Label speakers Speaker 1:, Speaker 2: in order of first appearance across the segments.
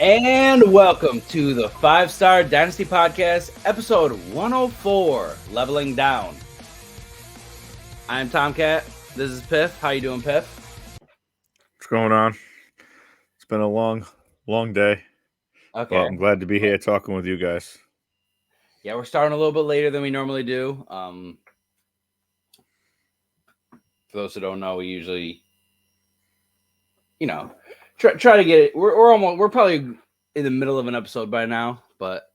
Speaker 1: And welcome to the 5-Star Dynasty Podcast, episode 104, Leveling Down. I'm Tomcat. This is Piff. How you doing, Piff?
Speaker 2: What's going on? It's been a long day.
Speaker 1: Okay.
Speaker 2: Well, I'm glad to be here talking with you guys.
Speaker 1: Yeah, we're starting a little bit later than we normally do. For those who don't know, we usually, try to get it. We're probably in the middle of an episode by now, but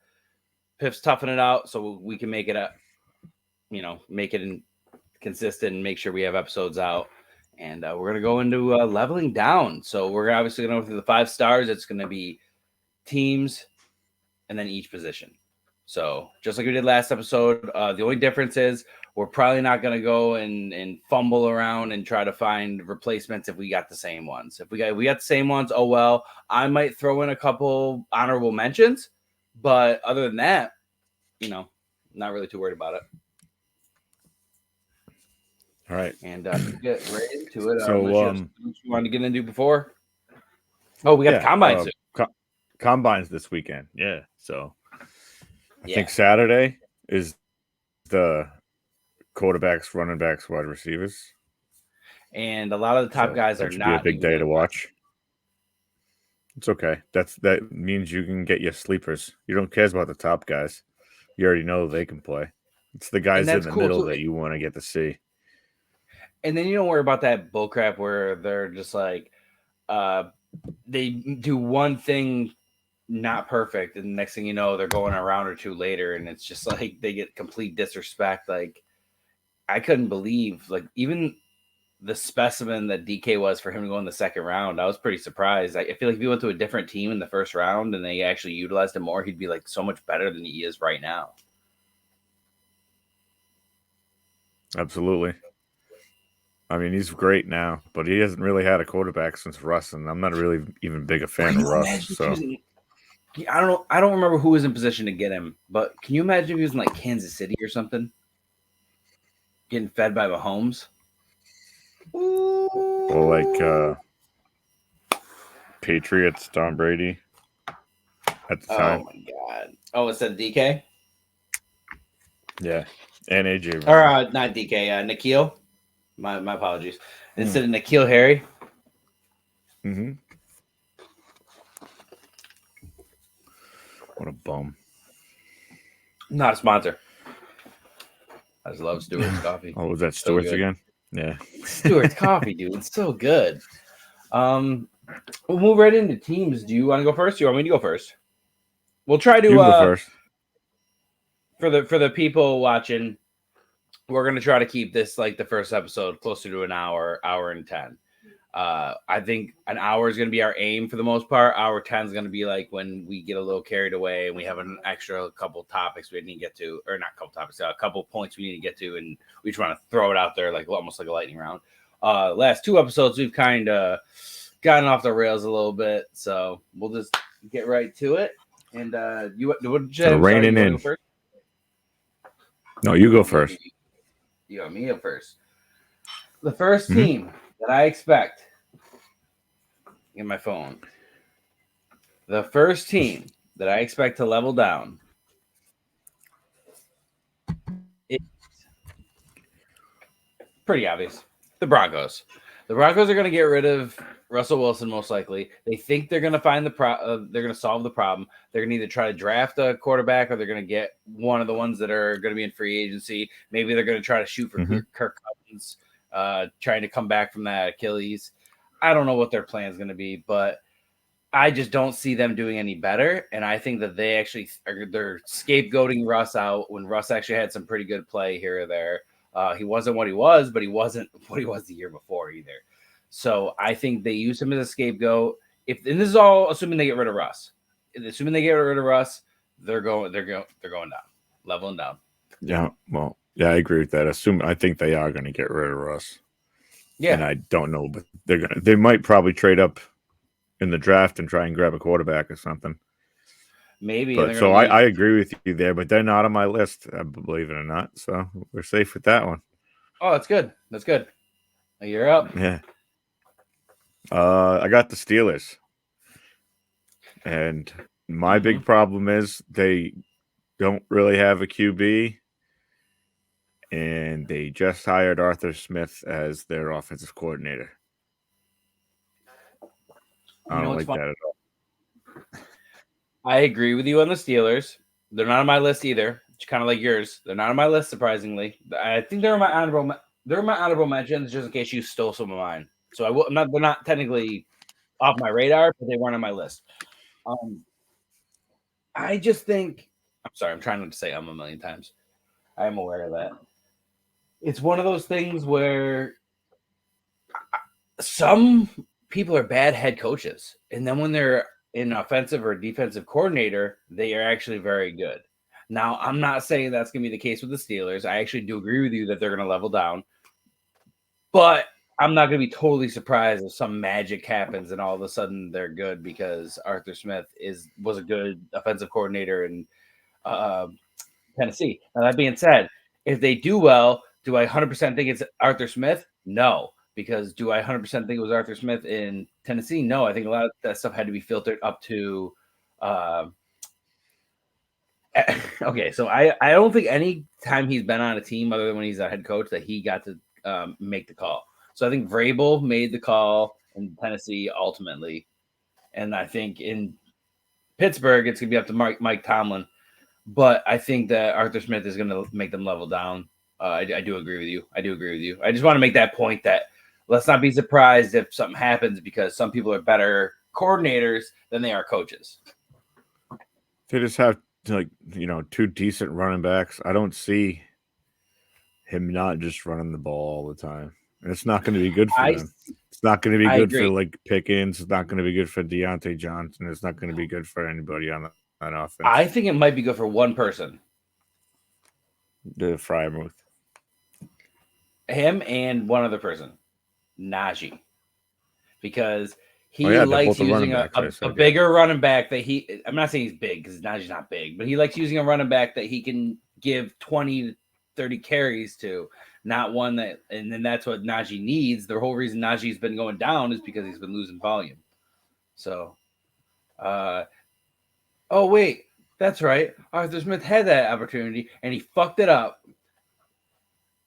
Speaker 1: Piff's toughing it out so we can make it make it consistent and make sure we have episodes out. And we're going to go into leveling down. So we're obviously going to go through the 5 stars. It's going to be teams and then each position. So just like we did last episode, the only difference is we're probably not going to go and fumble around and try to find replacements if we got the same ones. If we got the same ones, oh well. I might throw in a couple honorable mentions, but other than that, not really too worried about it.
Speaker 2: All right.
Speaker 1: And get right into it.
Speaker 2: So,
Speaker 1: what you wanted to get into before? Oh, we got the combines.
Speaker 2: Combines this weekend. Yeah. So I think Saturday is the quarterbacks, running backs, wide receivers.
Speaker 1: And a lot of the top guys are not.
Speaker 2: Be a big day to watch. It's okay. That means you can get your sleepers. You don't care about the top guys. You already know they can play. It's the guys in the middle that you want to get to see.
Speaker 1: And then you don't worry about that bullcrap where they're just like, they do one thing not perfect, and the next thing you know, they're going a round or two later, and it's just like they get complete disrespect. Like, I couldn't believe, like, even the specimen that DK was for him to go in the second round. I was pretty surprised. I feel like if he went to a different team in the first round and they actually utilized him more, he'd be like so much better than he is right now.
Speaker 2: Absolutely. I mean, he's great now, but he hasn't really had a quarterback since Russ, and I'm not really even big a fan of Russ. So
Speaker 1: I don't remember who was in position to get him, but can you imagine if he was in like Kansas City or something, getting fed by Mahomes?
Speaker 2: Or like Patriots, Tom Brady at the time.
Speaker 1: Oh my God! Oh, it said DK.
Speaker 2: Yeah, and AJ.
Speaker 1: Or not DK, Nikhil. My apologies. Instead of Nikhil Harry.
Speaker 2: Mm-hmm. What a bum.
Speaker 1: Not a sponsor. I just love Stewart's coffee.
Speaker 2: Oh, was that Stewart's again? Yeah.
Speaker 1: Stewart's coffee, dude. It's so good. We'll move right into teams. Do you want to go first? Do you want me to go first? We'll try to
Speaker 2: go first.
Speaker 1: For the people watching, we're going to try to keep this like the first episode closer to an hour and 10. I think an hour is going to be our aim for the most part. Hour 10 is going to be like when we get a little carried away and we have an extra couple topics we need to get to, or not a couple topics, a couple points we need to get to, and we just want to throw it out there like almost like a lightning round. Last two episodes we've kind of gotten off the rails a little bit, so we'll just get right to it. And you
Speaker 2: reining in.
Speaker 1: Go
Speaker 2: no, you go first.
Speaker 1: You got me up first. The first team that I expect in my phone. The first team that I expect to level down is pretty obvious. The Broncos. The Broncos are going to get rid of Russell Wilson most likely. They think they're going to find they're going to solve the problem. They're going to either try to draft a quarterback or they're going to get one of the ones that are going to be in free agency. Maybe they're going to try to shoot for Kirk Cousins, trying to come back from that Achilles. I don't know what their plan is going to be, but I just don't see them doing any better. And I think that they're scapegoating Russ out when Russ actually had some pretty good play here or there. He wasn't what he was, but he wasn't what he was the year before either. So I think they use him as a scapegoat. And this is all assuming they get rid of Russ. Assuming they get rid of Russ, they're going down, leveling down.
Speaker 2: Yeah, well, yeah, I agree with that. I think they are going to get rid of Russ. Yeah, and I don't know, but they might probably trade up in the draft and try and grab a quarterback or something.
Speaker 1: Maybe.
Speaker 2: But, so I agree with you there, but they're not on my list, believe it or not. So we're safe with that one.
Speaker 1: Oh, that's good. That's good. You're up.
Speaker 2: Yeah. I got the Steelers. And my big problem is they don't really have a QB, and they just hired Arthur Smith as their offensive coordinator. I don't like that at all.
Speaker 1: I agree with you on the Steelers. They're not on my list either. It's kind of like yours. They're not on my list, surprisingly. I think they're my honorable mentions, just in case you stole some of mine. So they're not technically off my radar, but they weren't on my list. I just think I'm sorry, I'm trying not to say a million times. I am aware of that. It's one of those things where some people are bad head coaches, and then when they're an offensive or defensive coordinator, they are actually very good. Now, I'm not saying that's going to be the case with the Steelers. I actually do agree with you that they're going to level down, but I'm not going to be totally surprised if some magic happens and all of a sudden they're good because Arthur Smith was a good offensive coordinator in Tennessee. Now, that being said, if they do well, do I 100% think it's Arthur Smith? No. Because do I 100% think it was Arthur Smith in Tennessee? No. I think a lot of that stuff had to be filtered up to okay, so I don't think any time he's been on a team other than when he's a head coach that he got to make the call. So I think Vrabel made the call in Tennessee ultimately. And I think in Pittsburgh, it's going to be up to Mike Tomlin. But I think that Arthur Smith is going to make them level down. I do agree with you. I just want to make that point that let's not be surprised if something happens because some people are better coordinators than they are coaches.
Speaker 2: They just have two decent running backs. I don't see him not just running the ball all the time. And it's not going to be good for them. It's not going to be good for like Pickens. It's not going to be good for Deontay Johnson. It's not going to be good for anybody on that offense.
Speaker 1: I think it might be good for one person.
Speaker 2: The Freiermuth.
Speaker 1: Him and one other person. Najee. Because he likes using a bigger running back that I'm not saying he's big because Najee's not big, but he likes using a running back that he can give 20 to 30 carries to, not one that, and then that's what Najee needs. The whole reason Najee's been going down is because he's been losing volume. So, oh, wait, that's right. Arthur Smith had that opportunity and he fucked it up.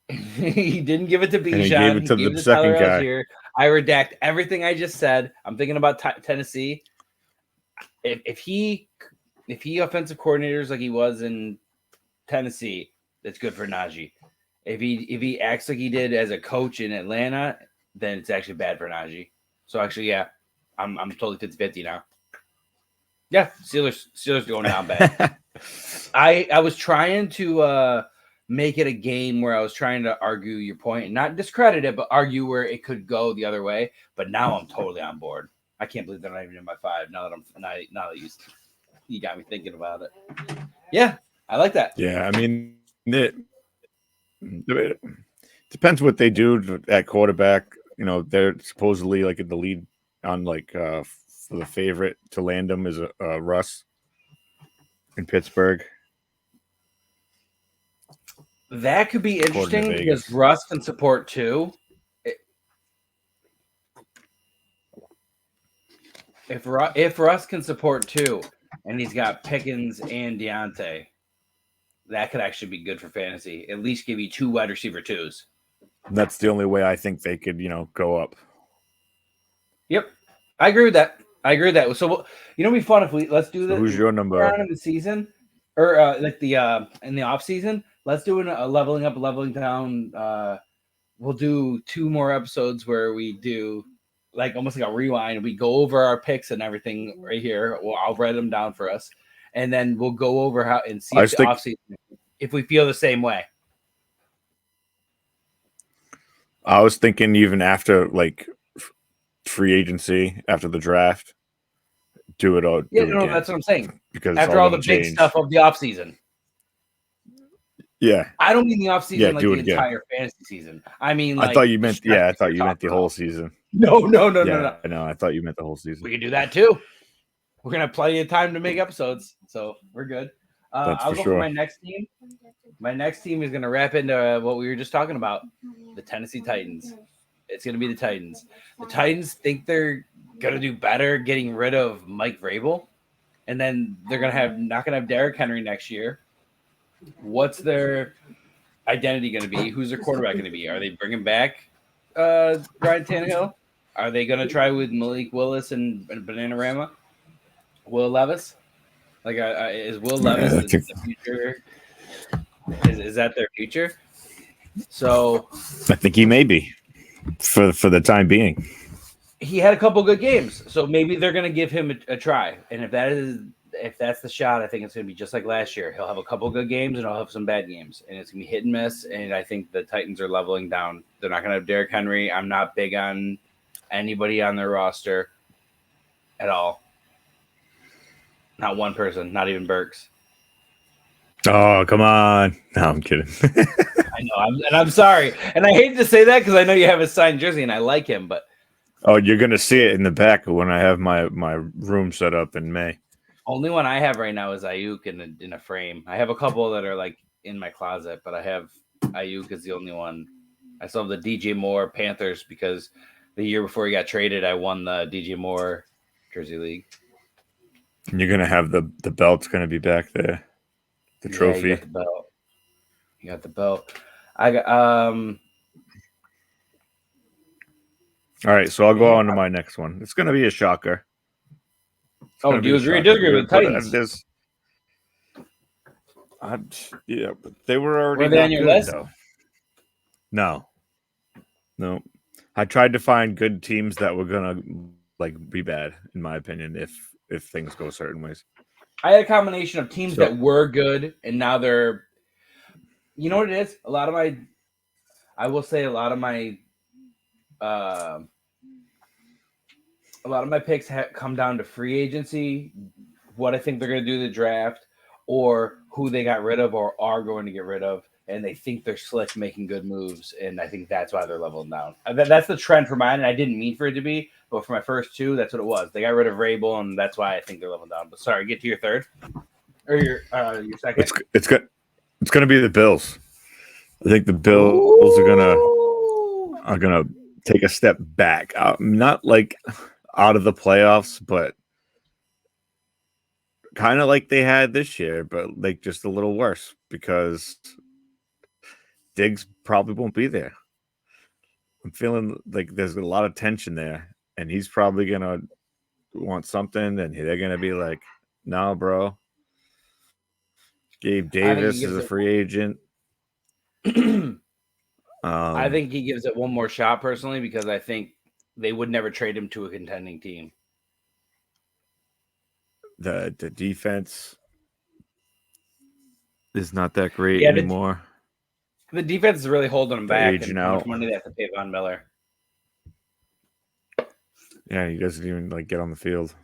Speaker 1: He didn't give it to Bijan.
Speaker 2: He gave it to the second guy.
Speaker 1: Here. I redact everything I just said. I'm thinking about Tennessee. If he offensive coordinators like he was in Tennessee, that's good for Najee. If he acts like he did as a coach in Atlanta, then it's actually bad for Najee. So actually, yeah, I'm totally 50-50 now. Yeah, Steelers going down bad. I was trying to make it a game where I was trying to argue your point and not discredit it, but argue where it could go the other way. But now I'm totally on board. I can't believe they're not even in my 5 now that you got me thinking about it. Yeah, I like that.
Speaker 2: Yeah, I mean, it depends what they do at quarterback. They're supposedly like in the lead on for the favorite to land them is Russ in Pittsburgh.
Speaker 1: That could be interesting because Russ can support 2. If Russ can support 2 and he's got Pickens and Deontay, that could actually be good for fantasy. At least give you 2 wide receiver 2s.
Speaker 2: That's the only way I think they could, go up.
Speaker 1: Yep. I agree with that. So, it'd be fun if let's do this.
Speaker 2: Who's your number?
Speaker 1: In the season or in the off season, let's do a leveling up, leveling down. We'll do 2 more episodes where we do like almost like a rewind. We go over our picks and everything right here. Well, I'll write them down for us. And then we'll go over how and see if the offseason, if we feel the same way.
Speaker 2: I was thinking even after like free agency, after the draft, do it all.
Speaker 1: Yeah, that's what I'm saying.
Speaker 2: Because
Speaker 1: after all the big stuff of the offseason.
Speaker 2: Yeah.
Speaker 1: I don't mean the offseason like the entire fantasy season. I mean,
Speaker 2: I thought you meant the whole season.
Speaker 1: No.
Speaker 2: No, I thought you meant the whole season.
Speaker 1: We can do that too. We're gonna have plenty of time to make episodes, so we're good. I'll go for my next team. My next team is gonna wrap into what we were just talking about, the Tennessee Titans. It's gonna be the Titans. The Titans think they're gonna do better getting rid of Mike Vrabel. and then they're not gonna have Derrick Henry next year. What's their identity going to be? Who's their quarterback going to be? Are they bringing back Ryan Tannehill? Are they going to try with Malik Willis and Bananarama? Will Levis? Like, is Will Levis the future? Is that their future? So
Speaker 2: I think he may be for the time being.
Speaker 1: He had a couple good games, so maybe they're going to give him a try. And if that's the shot, I think it's going to be just like last year. He'll have a couple good games and he'll have some bad games, and it's going to be hit and miss. And I think the Titans are leveling down. They're not going to have Derrick Henry. I'm not big on anybody on their roster at all. Not one person, not even Burks.
Speaker 2: Oh, come on. No, I'm kidding.
Speaker 1: I know, I'm sorry. And I hate to say that because I know you have a signed jersey and I like him, but
Speaker 2: oh, you're going to see it in the back when I have my room set up in May.
Speaker 1: Only one I have right now is Ayuk in a frame. I have a couple that are like in my closet, but I have Ayuk is the only one. I still have the DJ Moore Panthers because the year before he got traded, I won the DJ Moore Jersey League.
Speaker 2: And you're going to have the belt's going to be back there. The trophy.
Speaker 1: You got the belt. You got the belt. I got
Speaker 2: All right, so I'll go on to my next one. It's going to be a shocker.
Speaker 1: Do you agree? Disagree with the Titans?
Speaker 2: Yeah, but they were already.
Speaker 1: Were they on your list?
Speaker 2: Though. No. I tried to find good teams that were gonna be bad, in my opinion, if things go certain ways.
Speaker 1: I had a combination of teams that were good, and now they're. You know what it is? A lot of my picks come down to free agency, what I think they're going to do in the draft, or who they got rid of or are going to get rid of, and they think they're slick making good moves, and I think that's why they're leveling down. That's the trend for mine, and I didn't mean for it to be, but for my first two, that's what it was. They got rid of Rabel, and that's why I think they're leveling down. But sorry, get to your third or your second.
Speaker 2: It's going to be the Bills. I think the Bills are gonna take a step back. Not like out of the playoffs, but kind of like they had this year, but like just a little worse because Diggs probably won't be there. I'm feeling like there's a lot of tension there, and he's probably gonna want something, and they're gonna be like, "No, bro." Gabe Davis is a free agent.
Speaker 1: I think he gives it one more shot personally because I think they would never trade him to a contending team.
Speaker 2: The defense is not that great anymore.
Speaker 1: The defense is really holding him back. And how much money they have to pay Von Miller?
Speaker 2: Yeah, he doesn't even get on the field.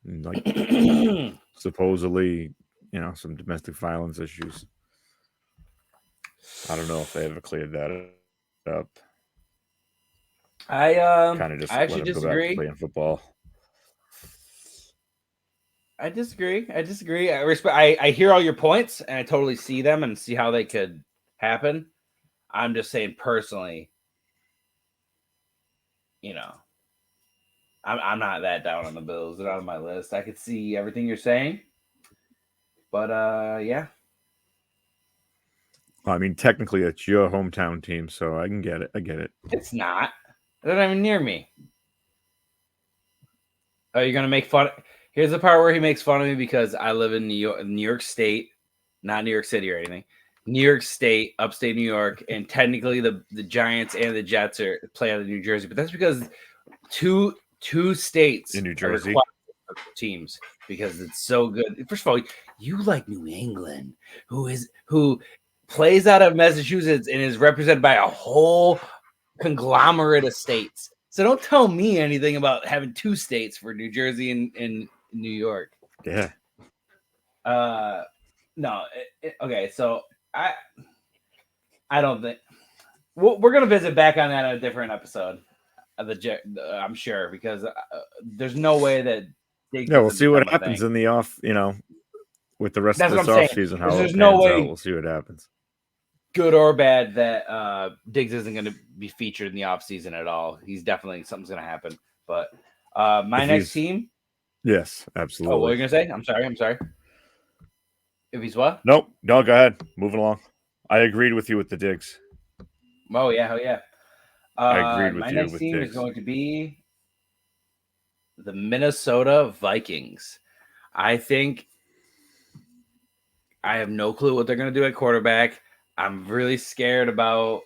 Speaker 2: And, supposedly, some domestic violence issues. I don't know if they ever cleared that up.
Speaker 1: I
Speaker 2: kind of just
Speaker 1: actually disagree.
Speaker 2: Go back to playing football.
Speaker 1: I disagree. I hear all your points, and I totally see them and see how they could happen. I'm just saying personally, I'm not that down on the Bills. They're not on my list. I could see everything you're saying, but yeah.
Speaker 2: I mean, technically, it's your hometown team, so I can get it. I get it.
Speaker 1: It's not. They're not even near me. Oh, you're gonna make fun. Here's the part where he makes fun of me because I live in New York State, not New York City or anything. New York State, upstate New York, and technically the Giants and the Jets play out of New Jersey, but that's because two states
Speaker 2: in New Jersey
Speaker 1: teams because it's so good. First of all, you like New England, who plays out of Massachusetts and is represented by a whole conglomerate of states. So don't tell me anything about having two states for New Jersey and New York.
Speaker 2: Yeah.
Speaker 1: No. Okay. So I don't think we're gonna visit back on that in a different episode of I'm sure because there's no way that.
Speaker 2: We'll see what happens in the off. With the rest of this off season, how there's no way. We'll see what happens.
Speaker 1: Good or bad that Diggs isn't going to be featured in the offseason at all. He's definitely something's going to happen. But my next team
Speaker 2: Yes,
Speaker 1: Oh,
Speaker 2: absolutely.
Speaker 1: what were you gonna say? I'm sorry. If he's what?
Speaker 2: Nope. No, go ahead. Moving along. I agreed with you with the Diggs.
Speaker 1: Oh yeah.
Speaker 2: I agreed with
Speaker 1: My
Speaker 2: you
Speaker 1: next
Speaker 2: with
Speaker 1: team is
Speaker 2: Diggs.
Speaker 1: going to be the Minnesota Vikings. I think I have no clue what they're going to do at quarterback. I'm really scared about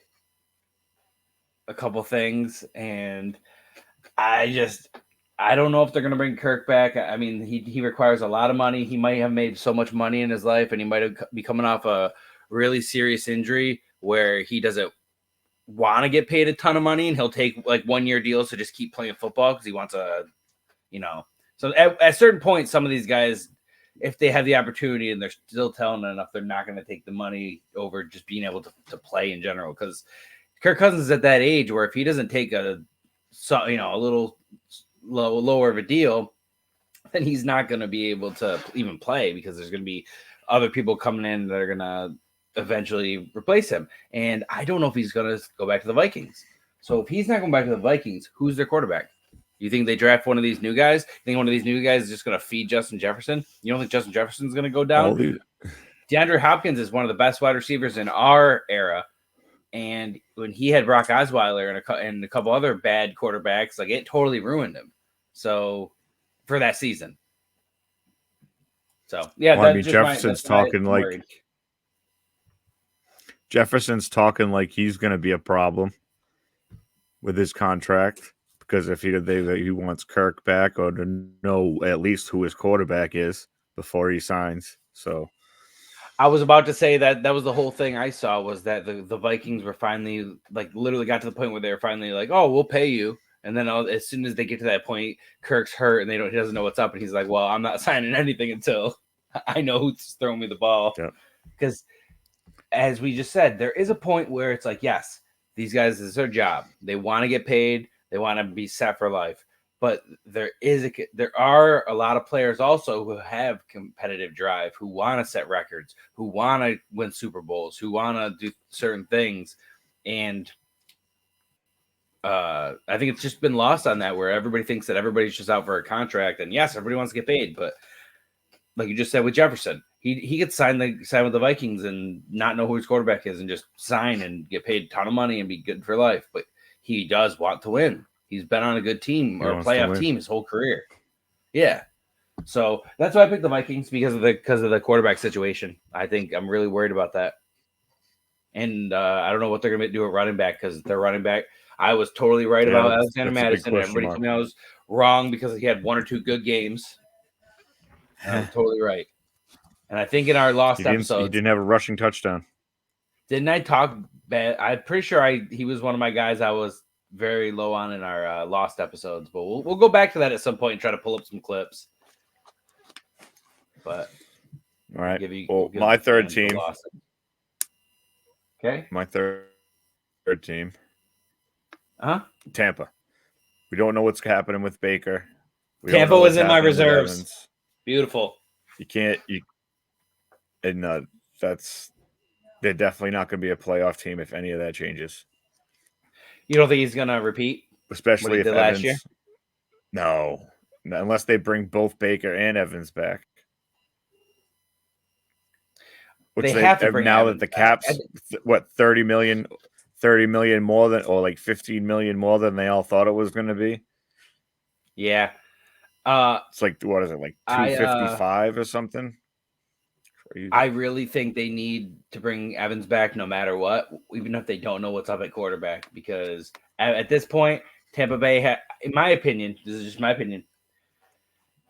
Speaker 1: a couple things, and I don't know if they're going to bring Kirk back. I mean, he requires a lot of money. He might have made so much money in his life, and he might be coming off a really serious injury where he doesn't want to get paid a ton of money, and he'll take like 1-year deals to just keep playing football because he wants So at a certain point, some of these guys, if they have the opportunity and they're still talented enough, they're not going to take the money over just being able to play in general. Because Kirk Cousins is at that age where if he doesn't take a little lower of a deal, then he's not going to be able to even play because there's going to be other people coming in that are going to eventually replace him. And I don't know if he's going to go back to the Vikings. So if he's not going back to the Vikings, who's their quarterback? You think they draft one of these new guys? You think one of these new guys is just going to feed Justin Jefferson? You don't think Justin Jefferson's going to go down? DeAndre Hopkins is one of the best wide receivers in our era. And when he had Brock Osweiler and a couple other bad quarterbacks, like it totally ruined him. So for that season. So yeah,
Speaker 2: well, I mean, Jefferson's talking like he's going to be a problem with his contract because if he wants Kirk back or to know at least who his quarterback is before he signs. So
Speaker 1: I was about to say that was the whole thing I saw was that the Vikings were finally like literally got to the point where they were finally like, oh, we'll pay you. And then as soon as they get to that point, Kirk's hurt and he doesn't know what's up. And he's like, well, I'm not signing anything until I know who's throwing me the ball. Because as we just said, there is a point where it's like, yes, these guys, this is their job. They want to get paid. They want to be set for life. But there are a lot of players also who have competitive drive, who want to set records, who want to win Super Bowls, who want to do certain things. And I think it's just been lost on that where everybody thinks that everybody's just out for a contract. And yes, everybody wants to get paid. But like you just said with Jefferson, he could sign with the Vikings and not know who his quarterback is and just sign and get paid a ton of money and be good for life. But he does want to win. He's been on a good team or a playoff team his whole career. Yeah. So that's why I picked the Vikings because of the quarterback situation. I think I'm really worried about that. And I don't know what they're going to do at running back because their running back, I was totally right about Alexander Madison. Everybody told me I was wrong because he had 1 or 2 good games. I was totally right. And I think in our lost episodes,
Speaker 2: he didn't have a rushing touchdown.
Speaker 1: Didn't I talk bad? I'm pretty sure he was one of my guys I was very low on in our lost episodes, but we'll go back to that at some point and try to pull up some clips. But
Speaker 2: all right, my third team.
Speaker 1: Okay,
Speaker 2: my third team. Tampa. We don't know what's happening with Baker.
Speaker 1: Tampa was in my reserves. Beautiful.
Speaker 2: They're definitely not going to be a playoff team if any of that changes.
Speaker 1: You don't think he's going to repeat?
Speaker 2: Especially if Evans, last year? No, unless they bring both Baker and Evans back. Which they have to bring now Evans that the cap's back. 30 million more than, or like 15 million more than they all thought it was going to be.
Speaker 1: Yeah.
Speaker 2: It's like, what is it, like 255 or something?
Speaker 1: Crazy. I really think they need to bring Evans back no matter what, even if they don't know what's up at quarterback, because at this point, Tampa Bay, in my opinion, this is just my opinion,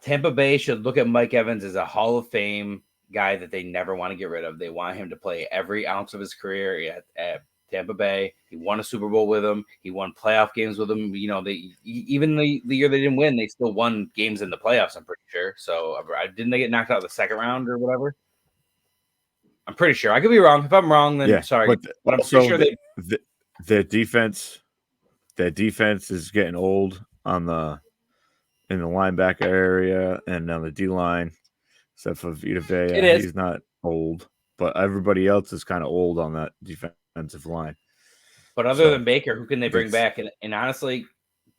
Speaker 1: Tampa Bay should look at Mike Evans as a Hall of Fame guy that they never want to get rid of. They want him to play every ounce of his career at Tampa Bay. He won a Super Bowl with him. He won playoff games with him. You know, even the year they didn't win, they still won games in the playoffs, I'm pretty sure. So didn't they get knocked out of the second round or whatever? I'm pretty sure. I could be wrong. If I'm wrong, then sorry. But I'm pretty sure
Speaker 2: their defense is getting old in the linebacker area and on the D line, except for Vita Vea. He's not old, but everybody else is kind of old on that defensive line.
Speaker 1: But other than Baker, who can they bring back? And honestly,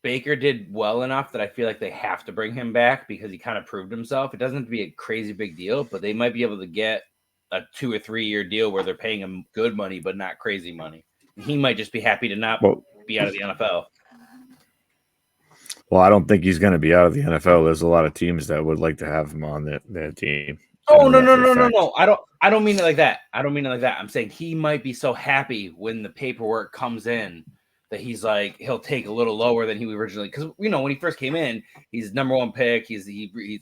Speaker 1: Baker did well enough that I feel like they have to bring him back because he kind of proved himself. It doesn't have to be a crazy big deal, but they might be able to get a 2 or 3 year deal where they're paying him good money, but not crazy money. He might just be happy to not be out of the NFL.
Speaker 2: Well, I don't think he's going to be out of the NFL. There's a lot of teams that would like to have him on their team.
Speaker 1: Oh, no. I don't mean it like that. I'm saying he might be so happy when the paperwork comes in that he's like, he'll take a little lower than he originally, because when he first came in, he's number one pick. He's in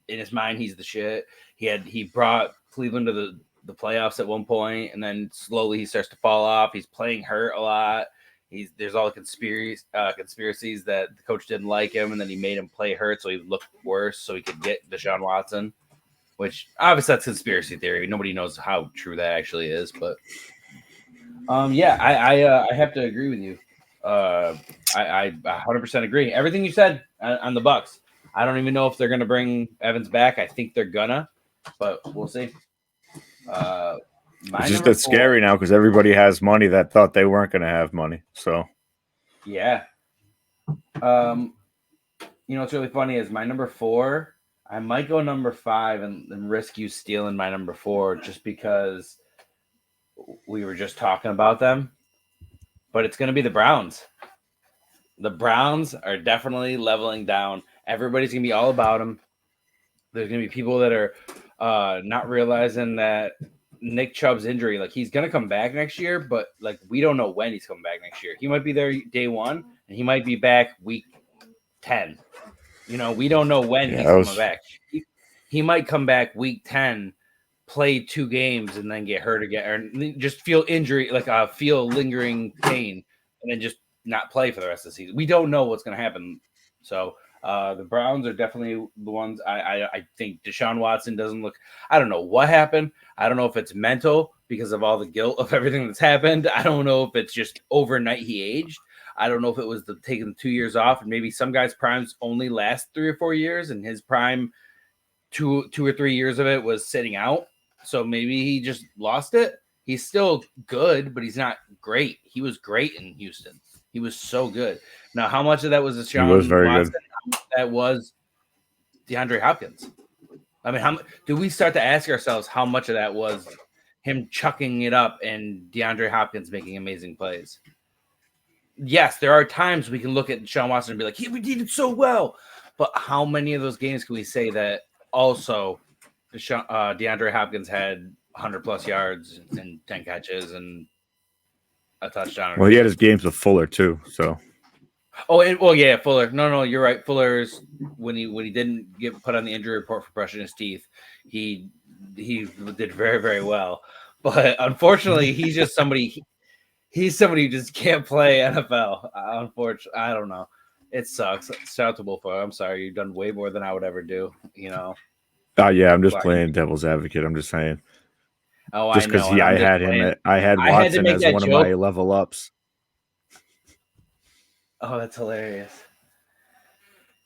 Speaker 1: his mind, he's the shit. He brought Cleveland to the playoffs at one point, and then slowly he starts to fall off. He's playing hurt a lot. There's all the conspiracies that the coach didn't like him, and then he made him play hurt so he looked worse so he could get Deshaun Watson, which obviously that's conspiracy theory. Nobody knows how true that actually is, but I have to agree with you. I 100% agree. Everything you said on the Bucks. I don't even know if they're going to bring Evans back. I think they're gonna, but we'll see.
Speaker 2: It's just that scary now because everybody has money that thought they weren't going to have money. So,
Speaker 1: yeah. What's really funny is my number 4. I might go number 5 and risk you stealing my number 4 just because we were just talking about them. But it's going to be the Browns. The Browns are definitely leveling down. Everybody's going to be all about them. There's going to be people that are not realizing that Nick Chubb's injury, like he's going to come back next year, but like we don't know when he's coming back next year. He might be there day 1 and he might be back week 10. We don't know when he's coming back. He might come back week 10, play 2 games and then get hurt again, or just feel injury, like feel lingering pain, and then just not play for the rest of the season. We don't know what's going to happen. So the Browns are definitely the ones. I think Deshaun Watson doesn't look. I don't know what happened. I don't know if it's mental because of all the guilt of everything that's happened. I don't know if it's just overnight he aged. I don't know if it was taking 2 years off, and maybe some guys' primes only last 3 or 4 years, and his prime 2 or 3 years of it was sitting out. So maybe he just lost it. He's still good, but he's not great. He was great in Houston. He was so good. Now, how much of that was Deshaun Watson? Good. That was DeAndre Hopkins. I mean, do we start to ask ourselves how much of that was him chucking it up and DeAndre Hopkins making amazing plays? Yes, there are times we can look at Deshaun Watson and be like, we did it so well. But how many of those games can we say that also DeAndre Hopkins had 100-plus yards and 10 catches and a touchdown?
Speaker 2: Well, he had his games with Fuller too, so.
Speaker 1: Yeah, Fuller. No, you're right. Fuller's when he didn't get put on the injury report for brushing his teeth, he did very, very well. But unfortunately, he's just somebody. He's somebody who just can't play NFL. Unfortunately, I don't know. It sucks. Shout out to Wolfo. I'm sorry. You've done way more than I would ever do.
Speaker 2: Yeah, I'm just playing devil's advocate. I'm just saying.
Speaker 1: Oh,
Speaker 2: just because I had him. I had Watson as one of my level ups.
Speaker 1: Oh, that's hilarious.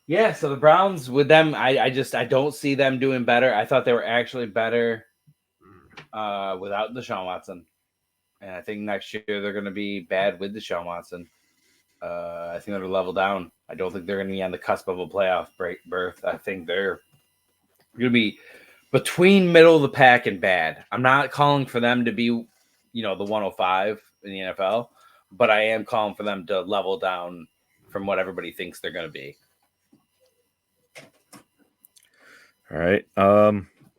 Speaker 1: Yeah, so the Browns with them, I don't see them doing better. I thought they were actually better without Deshaun Watson. And I think next year they're going to be bad with Deshaun Watson. I think they're going to level down. I don't think they're going to be on the cusp of a playoff berth. I think they're going to be between middle of the pack and bad. I'm not calling for them to be, the 105 in the NFL, but I am calling for them to level down from what everybody thinks they're going to be.
Speaker 2: All right.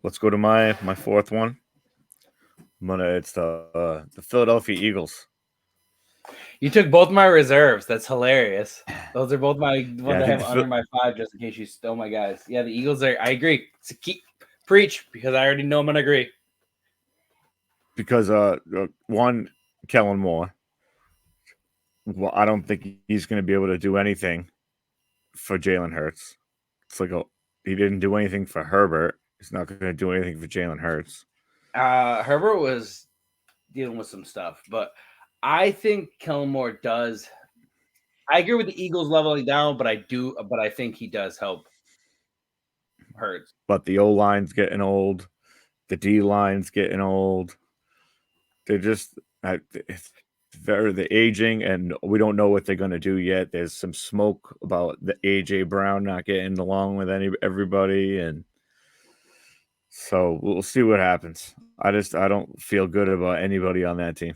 Speaker 2: Let's go to my fourth one. It's the Philadelphia Eagles.
Speaker 1: You took both my reserves. That's hilarious. Those are both my ones I have under my 5, just in case you stole my guys. Yeah, the Eagles are. I agree. So preach, because I already know I'm gonna agree.
Speaker 2: Because one, Kellen Moore. Well, I don't think he's going to be able to do anything for Jalen Hurts. It's like he didn't do anything for Herbert. He's not going to do anything for Jalen Hurts.
Speaker 1: Herbert was dealing with some stuff, but I think Kellen Moore does. I agree with the Eagles leveling down, but I think he does help Hurts.
Speaker 2: But the O line's getting old. The D line's getting old. They're just the aging, and we don't know what they're going to do yet. There's some smoke about the AJ Brown not getting along with everybody, and so we'll see what happens. I don't feel good about anybody on that team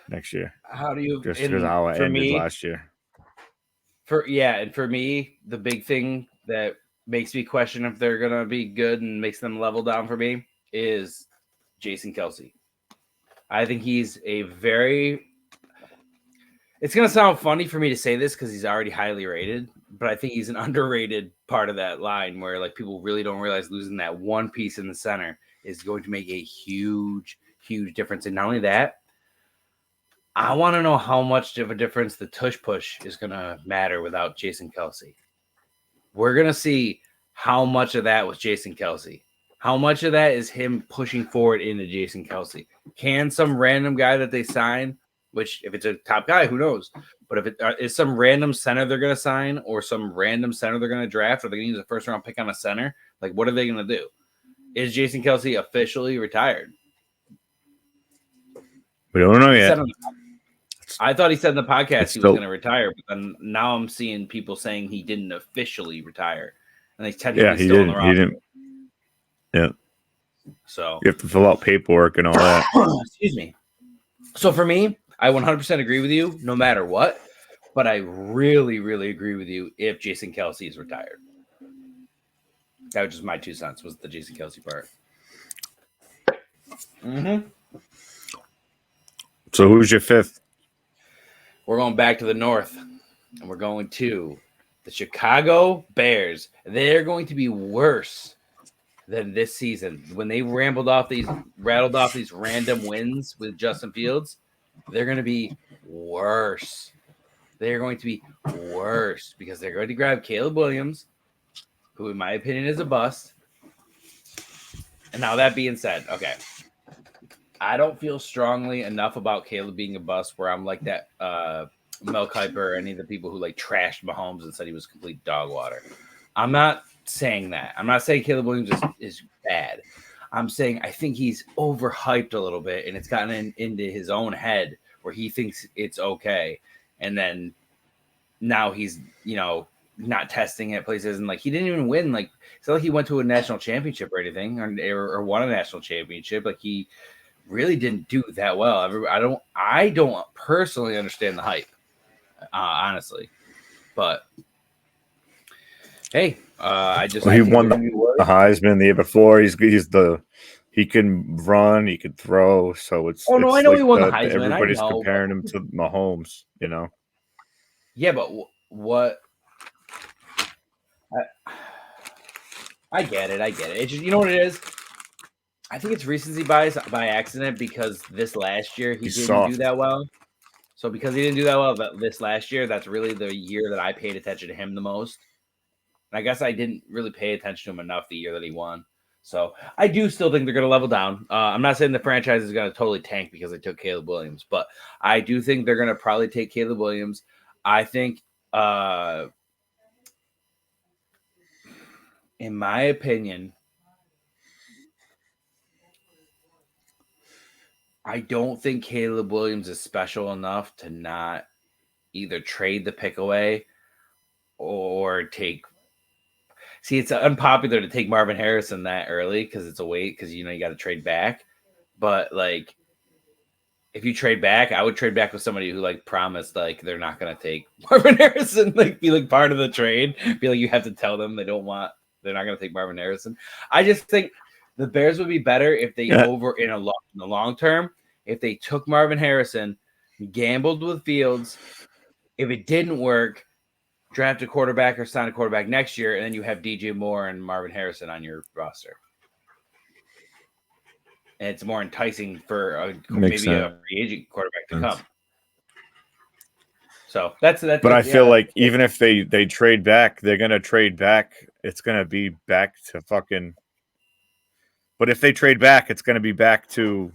Speaker 2: next year.
Speaker 1: How do you
Speaker 2: just because of how it ended last year?
Speaker 1: And for me, the big thing that makes me question if they're gonna be good and makes them level down for me is Jason Kelce. I think he's a very. It's gonna sound funny for me to say this because he's already highly rated, but I think he's an underrated part of that line where like people really don't realize losing that one piece in the center is going to make a huge, huge difference. And not only that, I want to know how much of a difference the tush push is going to matter without Jason Kelce. We're going to see how much of that was Jason Kelce. How much of that is him pushing forward into Jason Kelce? Can some random guy that they sign, which if it's a top guy, who knows? But if it is some random center they're going to sign or some random center they're going to draft or they're going to use a first round pick on a center, like what are they going to do? Is Jason Kelce officially retired?
Speaker 2: We don't know yet.
Speaker 1: I thought he said in the podcast he was going to retire, but then now I'm seeing people saying he didn't officially retire, and he's technically still on the roster. He didn't.
Speaker 2: Yeah.
Speaker 1: So
Speaker 2: you have to fill out paperwork and all that.
Speaker 1: Excuse me. So for me, I 100% agree with you, no matter what. But I really, really agree with you if Jason Kelce is retired. That was just my 2 cents. Was the Jason Kelce part? Mm-hmm.
Speaker 2: So who's your fifth?
Speaker 1: We're going back to the north, and we're going to the Chicago Bears. They're going to be worse than this season. When they rattled off these random wins with Justin Fields, they're going to be worse. They're going to be worse because they're going to grab Caleb Williams, who in my opinion is a bust. And now that being said, okay, I don't feel strongly enough about Caleb being a bust where I'm like that Mel Kiper or any of the people who like trashed Mahomes and said he was complete dog water. I'm not saying that. I'm not saying Caleb Williams is bad. I'm saying I think he's overhyped a little bit and it's gotten into his own head where he thinks it's okay. And then now he's, not testing at places and like he didn't even win. Like it's not like he went to a national championship or anything or won a national championship. Like he really didn't do that well. I don't personally understand the hype, honestly. But hey,
Speaker 2: he won the Heisman the year before. He can run, he can throw. So it's
Speaker 1: I know
Speaker 2: like
Speaker 1: he won the Heisman.
Speaker 2: Everybody's comparing him to Mahomes,
Speaker 1: Yeah, but what? I get it. It's just, you know what it is? I think it's recency bias by accident because this last year he didn't do that well. So because he didn't do that well this last year, that's really the year that I paid attention to him the most. And I guess I didn't really pay attention to him enough the year that he won. So I do still think they're going to level down. I'm not saying the franchise is going to totally tank because they took Caleb Williams, but I do think they're going to probably take Caleb Williams. I think, in my opinion, I don't think Caleb Williams is special enough to not either trade the pick away or take. See, it's unpopular to take Marvin Harrison that early because it's a wait because you got to trade back. But like, if you trade back, I would trade back with somebody who like promised like they're not going to take Marvin Harrison. Like, be like part of the trade. Be like you have to tell them they're not going to take Marvin Harrison. I just think the Bears would be better if they in the long term, if they took Marvin Harrison, gambled with Fields. If it didn't work, draft a quarterback or sign a quarterback next year, and then you have DJ Moore and Marvin Harrison on your roster. And it's more enticing for maybe a free agent quarterback to come. So that's.
Speaker 2: But I feel like even if they trade back, they're gonna trade back. It's gonna be back to fucking. But if they trade back, it's gonna be back to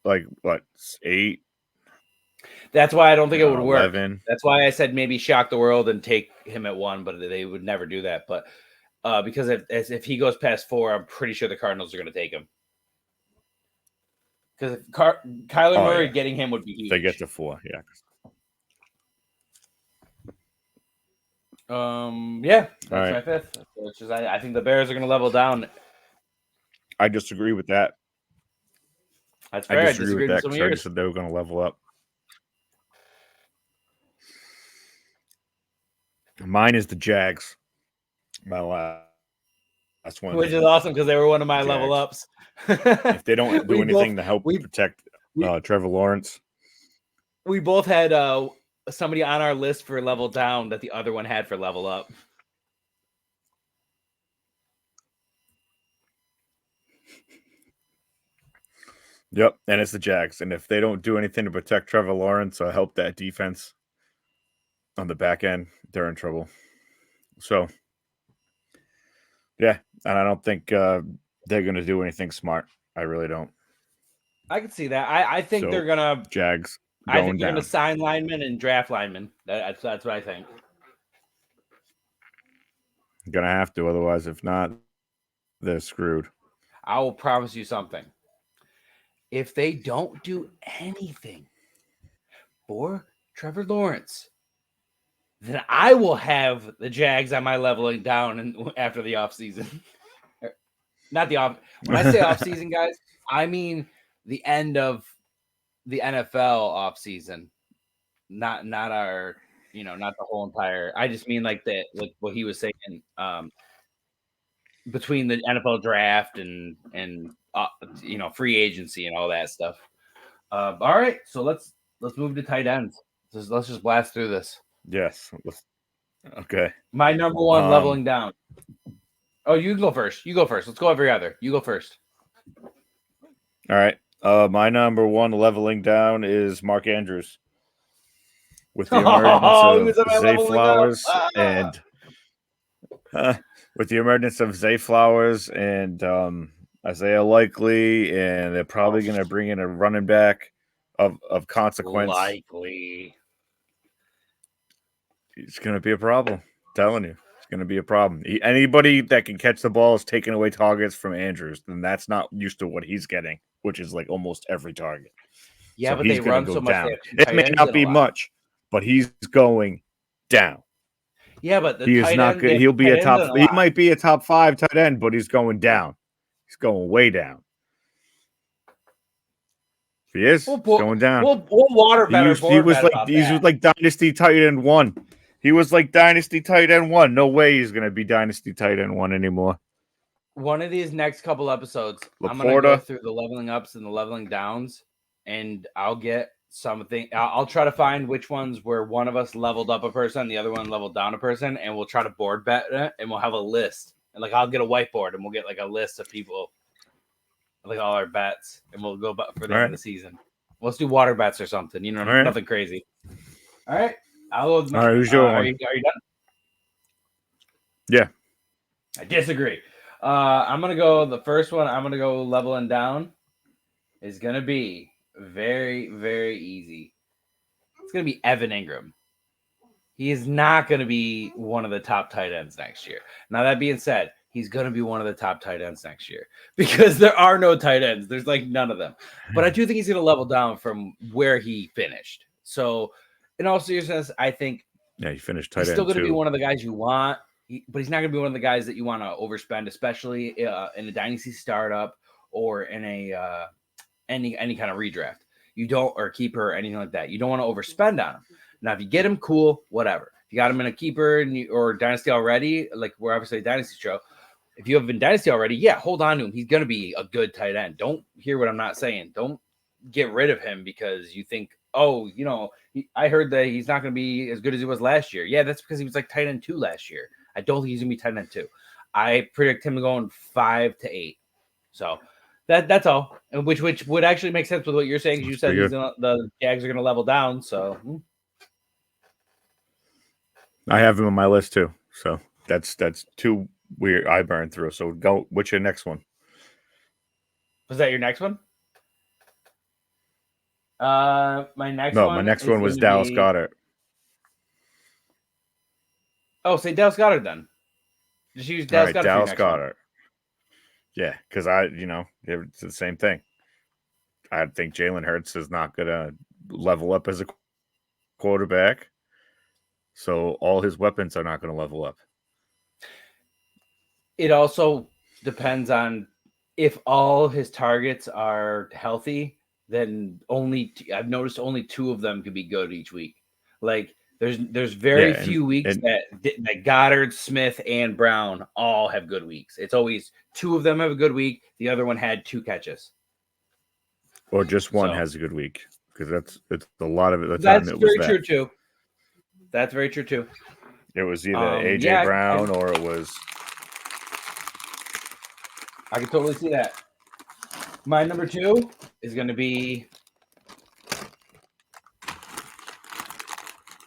Speaker 2: like what 8.
Speaker 1: That's why I don't think it would
Speaker 2: 11.
Speaker 1: work. That's why I said maybe shock the world and take him at 1, but they would never do that. But because if he goes past 4, I'm pretty sure the Cardinals are going to take him. Because Kyler Murray getting him would be huge.
Speaker 2: They get to 4, yeah.
Speaker 1: Yeah, that's my 5th. Which is, I think the Bears are going to level down.
Speaker 2: I disagree with that.
Speaker 1: That's fair. I disagree with that
Speaker 2: because I just said they were going to level up. Mine is the Jags. My last one.
Speaker 1: Which is awesome because they were one of my level ups.
Speaker 2: If they don't do anything to help protect Trevor Lawrence.
Speaker 1: We both had somebody on our list for level down that the other one had for level up.
Speaker 2: Yep, and it's the Jags. And if they don't do anything to protect Trevor Lawrence or help that defense on the back end, they're in trouble. So, yeah, and I don't think they're going to do anything smart. I really don't.
Speaker 1: I can see that. I think they're going to...
Speaker 2: Jags
Speaker 1: I think they're going to sign linemen and draft linemen. That's what I think.
Speaker 2: Going to have to. Otherwise, if not, they're screwed.
Speaker 1: I will promise you something. If they don't do anything for Trevor Lawrence, then I will have the Jags on my leveling down after the offseason. Not the off. When I say offseason, guys, I mean the end of the NFL offseason. Not our, not the whole entire. I just mean like what he was saying, between the NFL draft and free agency and all that stuff. All right, so let's move to tight ends. Let's just blast through this.
Speaker 2: Yes. Okay.
Speaker 1: My number one leveling down. Oh, you go first. Let's go every other. You go first.
Speaker 2: All right. My number one leveling down is Mark Andrews. With the emergence of Zay Flowers with the emergence of Zay Flowers and Isaiah Likely, and they're probably going to bring in a running back of consequence.
Speaker 1: Likely.
Speaker 2: It's going to be a problem. I'm telling you. It's going to be a problem. Anybody that can catch the ball is taking away targets from Andrews, and that's not used to what he's getting, which is like almost every target.
Speaker 1: Yeah, but they run so much.
Speaker 2: Down. It may not be much, but he's going down.
Speaker 1: Yeah, but
Speaker 2: he is not good. He'll be a top. He might be a top 5 tight end, but he's going down. He's going way down. He is going down.
Speaker 1: We'll water better.
Speaker 2: He was like Dynasty tight end 1. He was like Dynasty tight end 1. No way he's going to be Dynasty tight end 1 anymore.
Speaker 1: One of these next couple episodes, I'm going to go through the leveling ups and the leveling downs, and I'll get something. I'll try to find which ones where one of us leveled up a person, the other one leveled down a person, and we'll try to board bet it, and we'll have a list. And I'll get a whiteboard, and we'll get a list of people, all our bets, and we'll go for the end of the season. Let's do water bets or something. Nothing crazy. All right. All
Speaker 2: right. Who's your one?
Speaker 1: Are you done?
Speaker 2: Yeah.
Speaker 1: I disagree. I'm gonna go. The first one I'm gonna go leveling down is gonna be very, very easy. It's gonna be Evan Ingram. He is not gonna be one of the top tight ends next year. Now that being said, he's gonna be one of the top tight ends next year because there are no tight ends. There's none of them. But I do think he's gonna level down from where he finished. So, in all seriousness, I think
Speaker 2: he finished tight end.
Speaker 1: He's still gonna be one of the guys you want. But he's not going to be one of the guys that you want to overspend, especially in a dynasty startup or in a any kind of redraft. You don't, or keeper or anything like that. You don't want to overspend on him. Now, if you get him, cool, whatever. If you got him in a keeper or dynasty already, we're obviously a dynasty show. If you have been dynasty already, yeah, hold on to him. He's going to be a good tight end. Don't hear what I'm not saying. Don't get rid of him because you think, I heard that he's not going to be as good as he was last year. Yeah, that's because he was tight end 2 last year. I don't think he's going to be tight end 2. I predict him going 5 to 8. So that's all. And which would actually make sense with what you're saying. You said the Jags are going to level down. So
Speaker 2: I have him on my list too. So that's 2 weird I burned through. So go. What's your next one?
Speaker 1: Was that your next one? My next one was
Speaker 2: Dallas Goedert.
Speaker 1: Oh, say Dallas Goedert then. Just use Dallas Goedert.
Speaker 2: Dallas Goedert. Yeah, because it's the same thing. I think Jalen Hurts is not going to level up as a quarterback. So all his weapons are not going to level up.
Speaker 1: It also depends on if all his targets are healthy, then I've noticed only 2 of them could be good each week. Like there's very few weeks that Goddard, Smith, and Brown all have good weeks. It's always 2 of them have a good week. The other one had 2 catches.
Speaker 2: Or just one has a good week, because it's a lot of it.
Speaker 1: That's very true too. That's very true too.
Speaker 2: It was either AJ Brown or it was.
Speaker 1: I can totally see that. My number 2 is going to be.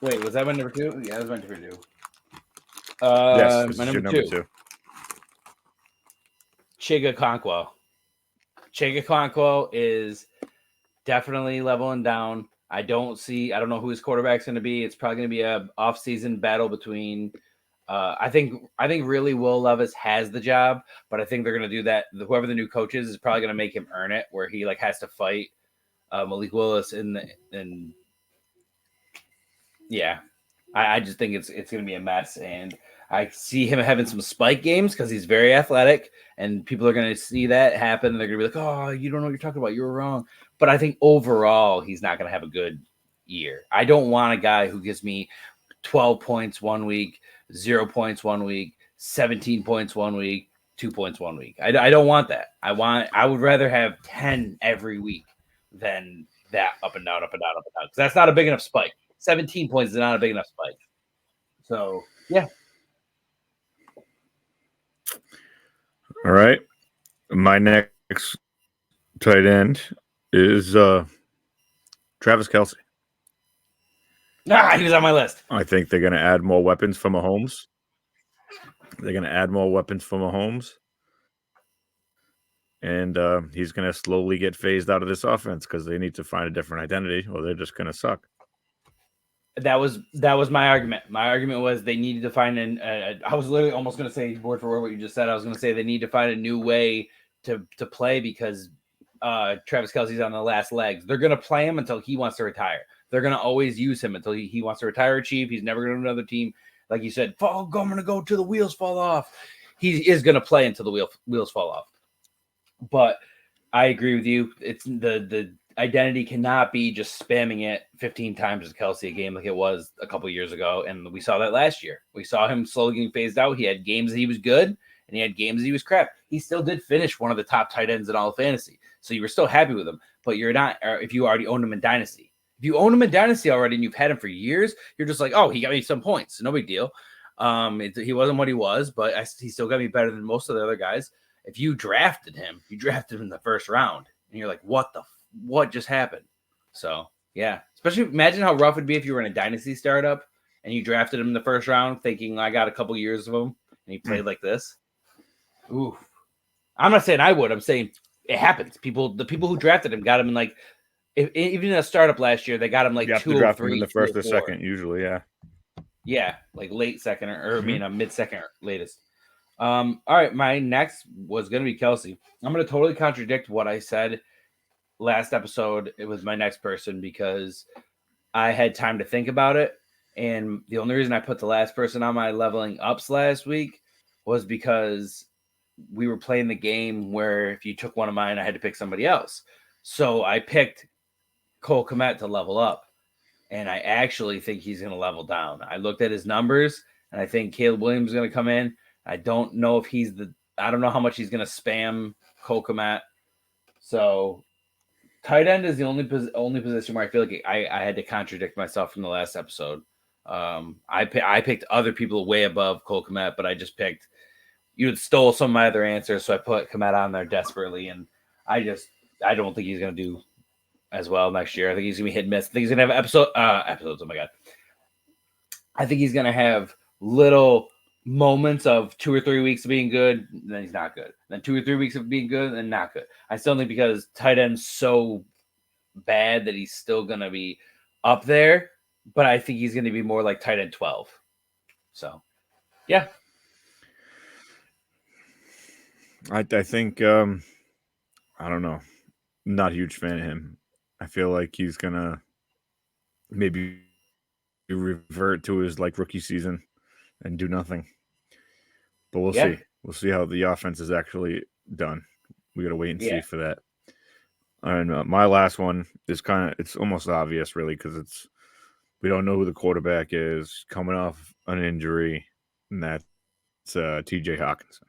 Speaker 1: Wait, was that my number 2? Yeah, that was my number 2.
Speaker 2: Yes,
Speaker 1: my number 2. Chig Okonkwo. Chig Okonkwo is definitely leveling down. I don't know who his quarterback's going to be. It's probably going to be a off-season battle between. I think really Will Levis has the job, but I think they're going to do that. Whoever the new coach is probably going to make him earn it, where he has to fight Malik Willis and yeah. I just think it's going to be a mess, and I see him having some spike games because he's very athletic, and people are going to see that happen. They're going to be like, "Oh, you don't know what you're talking about. You were wrong." But I think overall, he's not going to have a good year. I don't want a guy who gives me 12 points one week, 0 points one week, 17 points one week, 2 points one week. I don't want that. I would rather have 10 every week than that up and down, up and down, up and down. Because that's not a big enough spike. 17 points is not a big enough spike. So, yeah.
Speaker 2: All right. My next tight end is Travis Kelce.
Speaker 1: He was on my list.
Speaker 2: I think they're going to add more weapons for Mahomes. And he's going to slowly get phased out of this offense because they need to find a different identity or they're just going to suck.
Speaker 1: That was my argument. My argument was they needed to find I was literally almost going to say word for word what you just said. I was going to say they need to find a new way to play because Travis Kelce's on the last legs. They're going to play him until he wants to retire. They're going to always use him until he wants to retire cheap. He's never going to another team. Like you said, I'm going to go till the wheels fall off. He is going to play until the wheels fall off. But I agree with you. It's the identity cannot be just spamming it 15 times as Kelce a game like it was a couple years ago. And we saw that last year. We saw him slowly getting phased out. He had games that he was good and he had games that he was crap. He still did finish one of the top tight ends in all of fantasy. So you were still happy with him, but you're not if you already owned him in Dynasty. If you own him in Dynasty already and you've had him for years, you're just like, oh, he got me some points. No big deal. He wasn't what he was, but he still got me better than most of the other guys. If you drafted him in the first round and you're like, what just happened? So yeah, especially imagine how rough it'd be if you were in a Dynasty startup and you drafted him in the first round thinking I got a couple years of him and he played like this. Ooh, I'm not saying I would. I'm saying it happens. The people who drafted him got him in like, even in a startup last year, they got him like 2 or 3
Speaker 2: in the first or second, usually.
Speaker 1: Yeah, like late second or I mean a mid second latest. All right, my next was going to be Kelce. I'm going to totally contradict what I said last episode. It was my next person because I had time to think about it. And the only reason I put the last person on my leveling ups last week was because we were playing the game where if you took one of mine, I had to pick somebody else. So I picked Cole Kmet to level up. And I actually think he's going to level down. I looked at his numbers and I think Caleb Williams is going to come in. I don't know if I don't know how much he's going to spam Cole Kmet. So tight end is the only position where I feel like I had to contradict myself from the last episode. I picked other people way above Cole Kmet, but I just picked, you had stole some of my other answers. So I put Kmet on there desperately. And I don't think he's going to do as well next year. I think he's going to be hit and miss. I think he's going to have episodes. Oh my God. I think he's going to have little moments of 2 or 3 weeks of being good, and then he's not good. Then 2 or 3 weeks of being good, and not good. I still think because tight end's so bad that he's still going to be up there, but I think he's going to be more like tight end 12. So, yeah.
Speaker 2: I think, I don't know. not a huge fan of him. I feel like he's gonna maybe revert to his like rookie season and do nothing. But we'll see. We'll see how the offense is actually done. We gotta wait and see for that. And my last one is it's almost obvious, really, because we don't know who the quarterback is coming off an injury, and that's T.J. Hawkinson.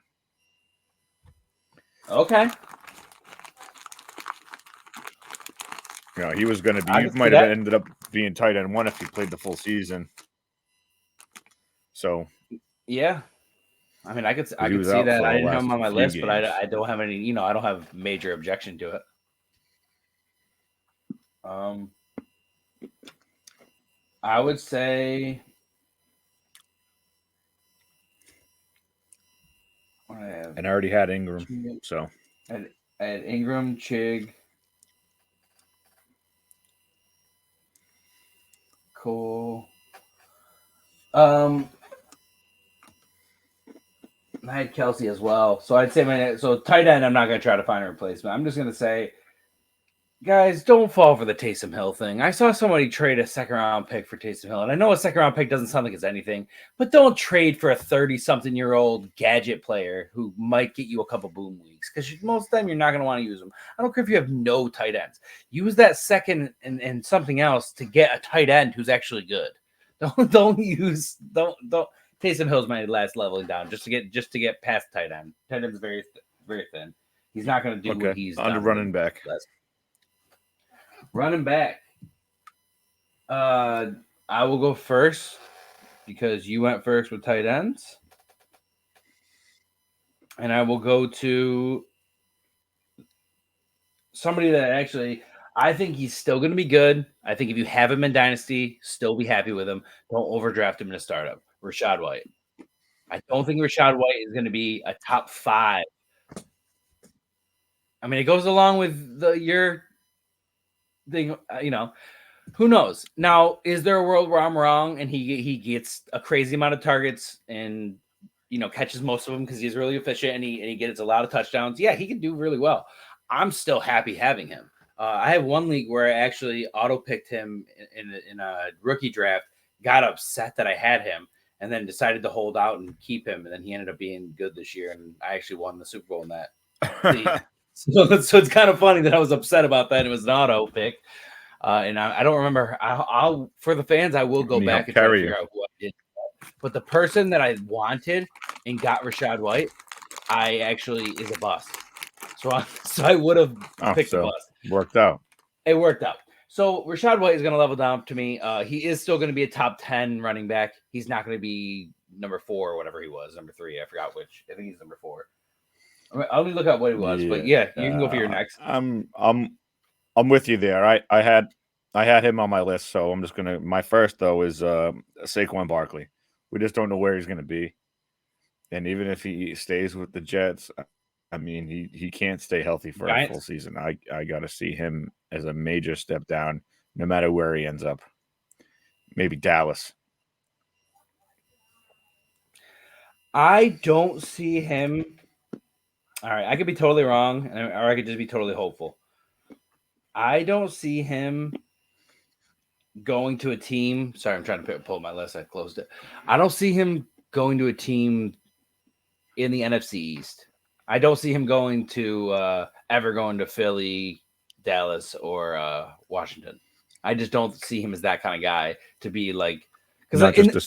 Speaker 1: Okay.
Speaker 2: You know, he was going to be. He might have ended up being tight end 1 if he played the full season. So.
Speaker 1: Yeah. I mean, I could see that. I didn't have him on my list, but I don't have any. You know, I don't have major objection to it. I would say.
Speaker 2: And I already had Ingram, so.
Speaker 1: I had Ingram, Chig. Cool. I had Kelsey as well. So I'd say tight end, I'm not going to try to find a replacement. I'm just going to say, guys, don't fall for the Taysom Hill thing. I saw somebody trade a second-round pick for Taysom Hill, and I know a second-round pick doesn't sound like it's anything, but don't trade for a 30-something-year-old gadget player who might get you a couple boom weeks, because most of the time you're not going to want to use them. I don't care if you have no tight ends. Use that second and something else to get a tight end who's actually good. Don't Taysom Hill's my last leveling down just to get past tight end. Tight end's very very thin. He's not going to do what he's
Speaker 2: on
Speaker 1: done.
Speaker 2: Running back.
Speaker 1: Running back. I will go first because you went first with tight ends. And I will go to somebody that actually I think he's still going to be good. I think if you have him in Dynasty, still be happy with him. Don't overdraft him in a startup. Rachaad White. I don't think Rachaad White is going to be a top 5. I mean, it goes along with your thing, you know. Who knows? Now, is there a world where I'm wrong and he gets a crazy amount of targets and catches most of them because he's really efficient and he gets a lot of touchdowns? Yeah, he can do really well. I'm still happy having him. I have one league where I actually auto-picked him in a rookie draft, got upset that I had him, and then decided to hold out and keep him. And then he ended up being good this year, and I actually won the Super Bowl in that league. So it's kind of funny that I was upset about that. It was an auto-pick. And I don't remember. I'll for the fans, I will go back and try to figure out who I did. But the person that I wanted and got Rachaad White, I actually is a bust. So I would have picked a bust.
Speaker 2: Worked out.
Speaker 1: It worked out. So Rachaad White is going to level down to me. He is still going to be a top 10 running back. He's not going to be number 4 or whatever he was. Number 3. I forgot which. I think he's number 4. I'll look up what he was. But yeah, you can go for your next.
Speaker 2: I'm with you there. I had him on my list, so I'm just gonna. My first though is Saquon Barkley. We just don't know where he's gonna be, and even if he stays with the Jets, I mean he can't stay healthy for a full season. I got to see him as a major step down, no matter where he ends up. Maybe Dallas.
Speaker 1: I don't see him. All right, I could be totally wrong, or I could just be totally hopeful. I don't see him going to a team. Sorry, I'm trying to pull my list. I closed it. I don't see him going to a team in the NFC East. I don't see him going to ever going to Philly, Dallas, or Washington. I just don't see him as that kind of guy to be like, because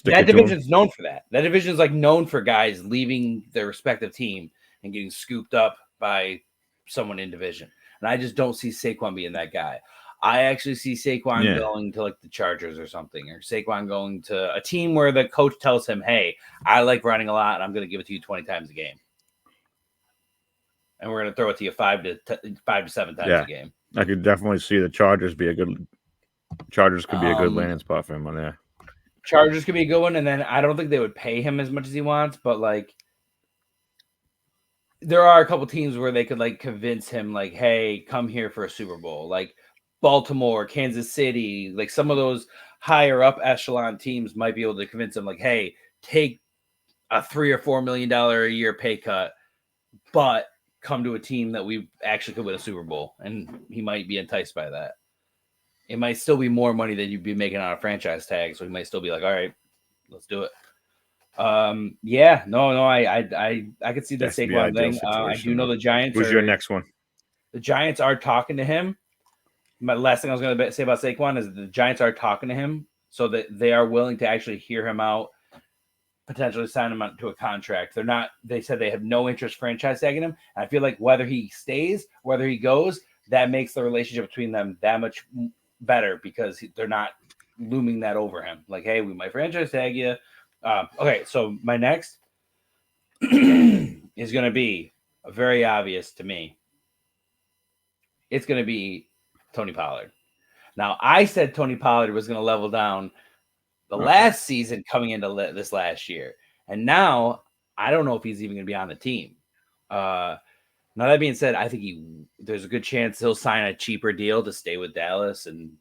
Speaker 1: that division's known for that. That division is like known for guys leaving their respective team and getting scooped up by someone in division. And I just don't see Saquon being that guy. I actually see Saquon going to like the Chargers or something, or Saquon going to a team where the coach tells him, hey, I like running a lot and I'm going to give it to you 20 times a game. And we're going to throw it to you 5 to 7 times a game.
Speaker 2: I could definitely see the Chargers could be a good landing spot for him on there.
Speaker 1: Chargers could be a good one. And then I don't think they would pay him as much as he wants, but like, there are a couple teams where they could like convince him like, hey, come here for a Super Bowl. Like Baltimore, Kansas City, like some of those higher up echelon teams might be able to convince him like, hey, take a $3 or $4 million a year pay cut, but come to a team that we actually could win a Super Bowl, and he might be enticed by that. It might still be more money than you'd be making on a franchise tag, so he might still be like, all right, let's do it. I could see the Saquon thing. I do know the Giants.
Speaker 2: Who's your next one?
Speaker 1: The Giants are talking to him. My last thing I was going to say about Saquon is the Giants are talking to him, so that they are willing to actually hear him out, potentially sign him to a contract. They're not. They said they have no interest franchise tagging him. And I feel like whether he stays, whether he goes, that makes the relationship between them that much better because they're not looming that over him. Like, hey, we might franchise tag you. Okay, so my next is going to be very obvious to me. It's going to be Tony Pollard. Now, I said Tony Pollard was going to level down the last season coming into this last year. And now I don't know if he's even going to be on the team. Now, that being said, I think there's a good chance he'll sign a cheaper deal to stay with Dallas and,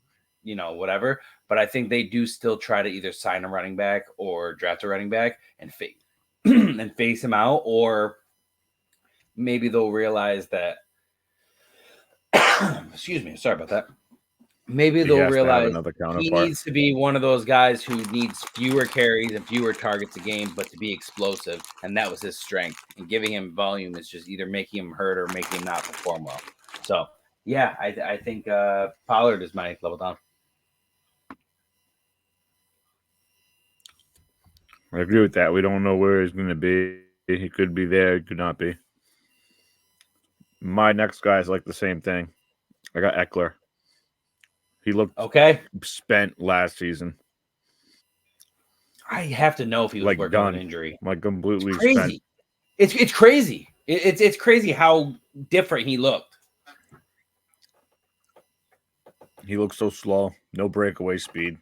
Speaker 1: whatever. But I think they do still try to either sign a running back or draft a running back and face him out. Or maybe they'll realize that excuse me, sorry about that. Maybe they'll realize he needs to be one of those guys who needs fewer carries and fewer targets a game, but to be explosive. And that was his strength. And giving him volume is just either making him hurt or making him not perform well. So, yeah, I think Pollard is my level down.
Speaker 2: I agree with that. We don't know where he's going to be. He could be there. He could not be. My next guy is like the same thing. I got Eckler. He looked spent last season.
Speaker 1: I have to know if he was working on an injury.
Speaker 2: Like completely
Speaker 1: crazy.
Speaker 2: Spent.
Speaker 1: It's crazy. It's crazy how different he looked.
Speaker 2: He looked so slow. No breakaway speed.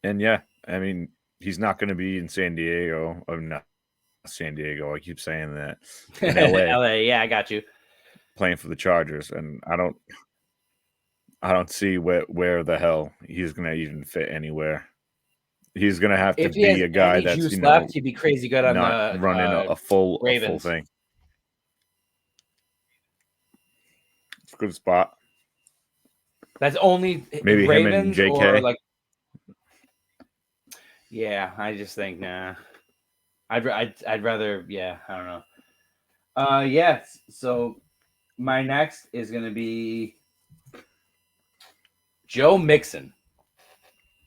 Speaker 2: And yeah, I mean, he's not going to be in San Diego. Or not San Diego. I keep saying that. In LA.
Speaker 1: LA, yeah, I got you.
Speaker 2: Playing for the Chargers, and I don't see where the hell he's going to even fit anywhere. He's going to have to be a guy that's
Speaker 1: left, he'd be crazy good on
Speaker 2: not running a full thing. It's a good spot.
Speaker 1: That's only
Speaker 2: maybe
Speaker 1: Ravens
Speaker 2: him and JK.
Speaker 1: Yeah, I just think nah. I'd rather I don't know. Yes. So my next is going to be Joe Mixon.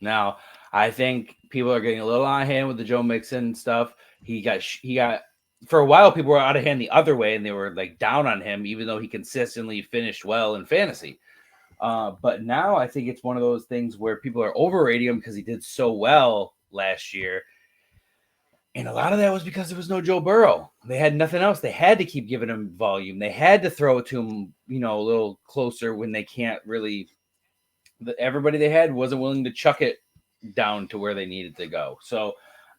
Speaker 1: Now, I think people are getting a little out of hand with the Joe Mixon stuff. He got for a while. People were out of hand the other way, and they were down on him, even though he consistently finished well in fantasy. But now I think it's one of those things where people are overrating him because he did so well last year. And a lot of that was because there was no Joe Burrow. They had nothing else. They had to keep giving him volume. They had to throw it to him, a little closer when they can't really. Everybody they had wasn't willing to chuck it down to where they needed to go. So,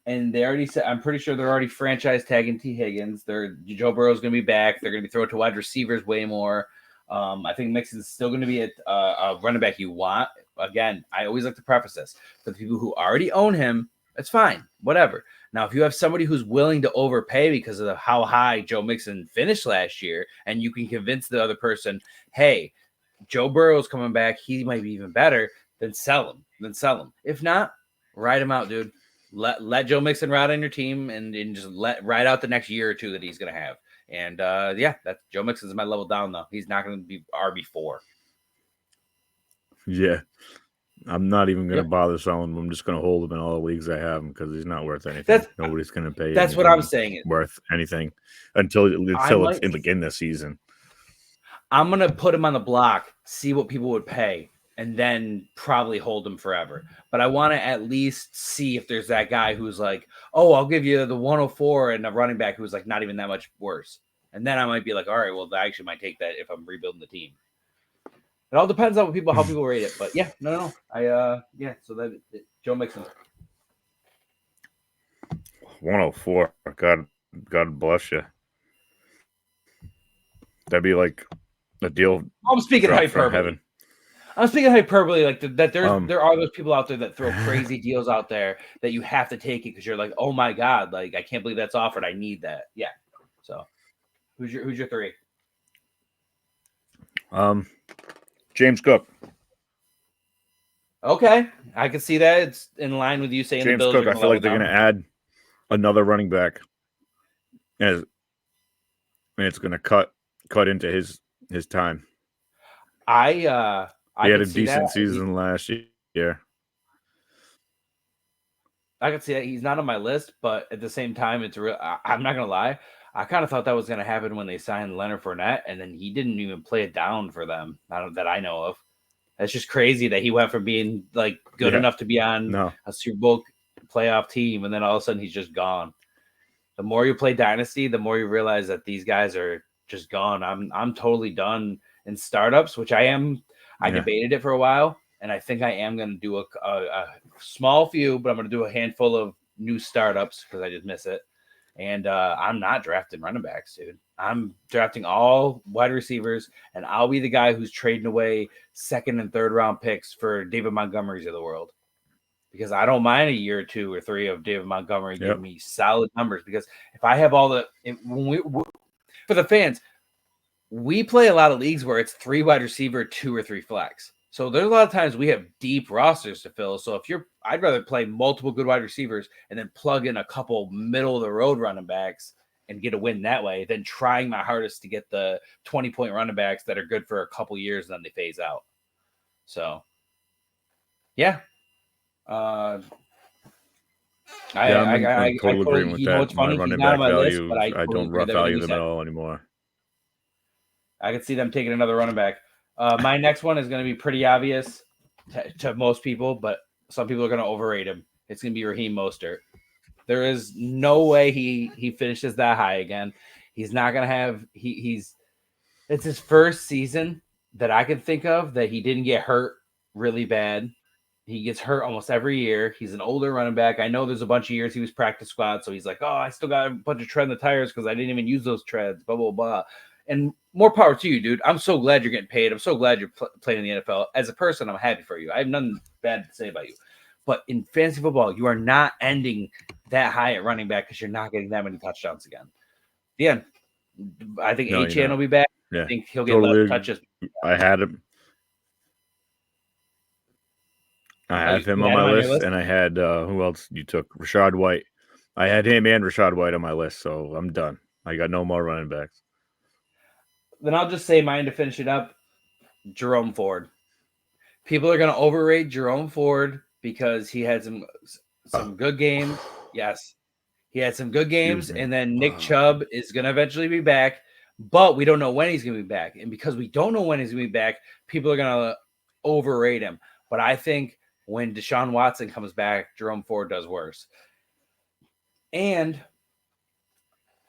Speaker 1: and they already said, I'm pretty sure they're already franchise tagging T. Higgins. Joe Burrow's going to be back. They're going to be throwing to wide receivers way more. I think Mixon's still going to be a running back you want. Again, I always like to preface this. For the people who already own him, it's fine. Whatever. Now, if you have somebody who's willing to overpay because of how high Joe Mixon finished last year, and you can convince the other person, hey, Joe Burrow's coming back, he might be even better, then sell him. If not, ride him out, dude. Let Joe Mixon ride on your team and just ride out the next year or two that he's going to have. And that's Joe Mixon's my level down, though. He's not going to be RB4.
Speaker 2: Yeah. I'm not even going to bother selling him. I'm just going to hold him in all the leagues I have him because he's not worth anything. Nobody's going to pay.
Speaker 1: That's what I'm saying.
Speaker 2: Worth anything until it's in the season.
Speaker 1: I'm going to put him on the block, see what people would pay, and then probably hold him forever. But I want to at least see if there's that guy who's like, oh, I'll give you the 104 and a running back who's not even that much worse. And then I might be like, all right, well, I actually might take that if I'm rebuilding the team. It all depends on how people rate it. But no. So that Joe Mixon.
Speaker 2: 104. God bless you. That'd be like a deal.
Speaker 1: I'm speaking hyperbole. I'm speaking hyperbole, that there are those people out there that throw crazy deals out there that you have to take it because you're like, oh my God, I can't believe that's offered. I need that. Yeah. So, who's your 3?
Speaker 2: James Cook.
Speaker 1: Okay, I can see that. It's in line with you saying
Speaker 2: James
Speaker 1: the Bills
Speaker 2: Cook.
Speaker 1: are
Speaker 2: I feel like they're going to add another running back, and it's going to cut into his time.
Speaker 1: He
Speaker 2: had a decent season last year.
Speaker 1: I can see that he's not on my list, but at the same time, it's real. I'm not gonna lie. I kind of thought that was gonna happen when they signed Leonard Fournette, and then he didn't even play it down for them. That I know of. That's just crazy that he went from being like good enough to be on a Super Bowl playoff team, and then all of a sudden he's just gone. The more you play Dynasty, the more you realize that these guys are just gone. I'm totally done in startups, which I am. I debated it for a while, and I think I am going to do a small few, but I'm going to do a handful of new startups because I just miss it. And I'm not drafting running backs, dude. I'm drafting all wide receivers, and I'll be the guy who's trading away 2nd and 3rd round picks for David Montgomerys of the world. Because I don't mind a year or 2 or 3 of David Montgomery giving me solid numbers. Because if I have all the for the fans, we play a lot of leagues where it's 3 wide receiver, 2 or 3 flex. So there's a lot of times we have deep rosters to fill. So I'd rather play multiple good wide receivers and then plug in a couple middle of the road running backs and get a win that way than trying my hardest to get the 20-point running backs that are good for a couple years and then they phase out. So, yeah.
Speaker 2: I'm in total agreement with that. My running back values, I don't rough value them at all anymore.
Speaker 1: I can see them taking another running back. My next one is going to be pretty obvious to most people, but some people are going to overrate him. It's going to be Raheem Mostert. There is no way he finishes that high again. He's not going to have it's his first season that I can think of that he didn't get hurt really bad. He gets hurt almost every year. He's an older running back. I know there's a bunch of years he was practice squad, so he's like, oh, I still got a bunch of tread in the tires because I didn't even use those treads, blah, blah, blah. And more power to you, dude. I'm so glad you're getting paid. I'm so glad you're playing in the NFL. As a person, I'm happy for you. I have nothing bad to say about you. But in fantasy football, you are not ending that high at running back because you're not getting that many touchdowns again. Yeah, I think Achane will be back.
Speaker 2: Yeah.
Speaker 1: I think he'll get less touches.
Speaker 2: I had him. I have him on my list, and I had who else you took? Rachaad White. I had him and Rachaad White on my list, so I'm done. I got no more running backs.
Speaker 1: Then I'll just say mine to finish it up. Jerome Ford. People are going to overrate Jerome Ford because he had some good games. Yes, he had some good games, and then Nick Chubb is going to eventually be back, but we don't know when he's going to be back. And because we don't know when he's going to be back, people are going to overrate him. But I think when Deshaun Watson comes back, Jerome Ford does worse. And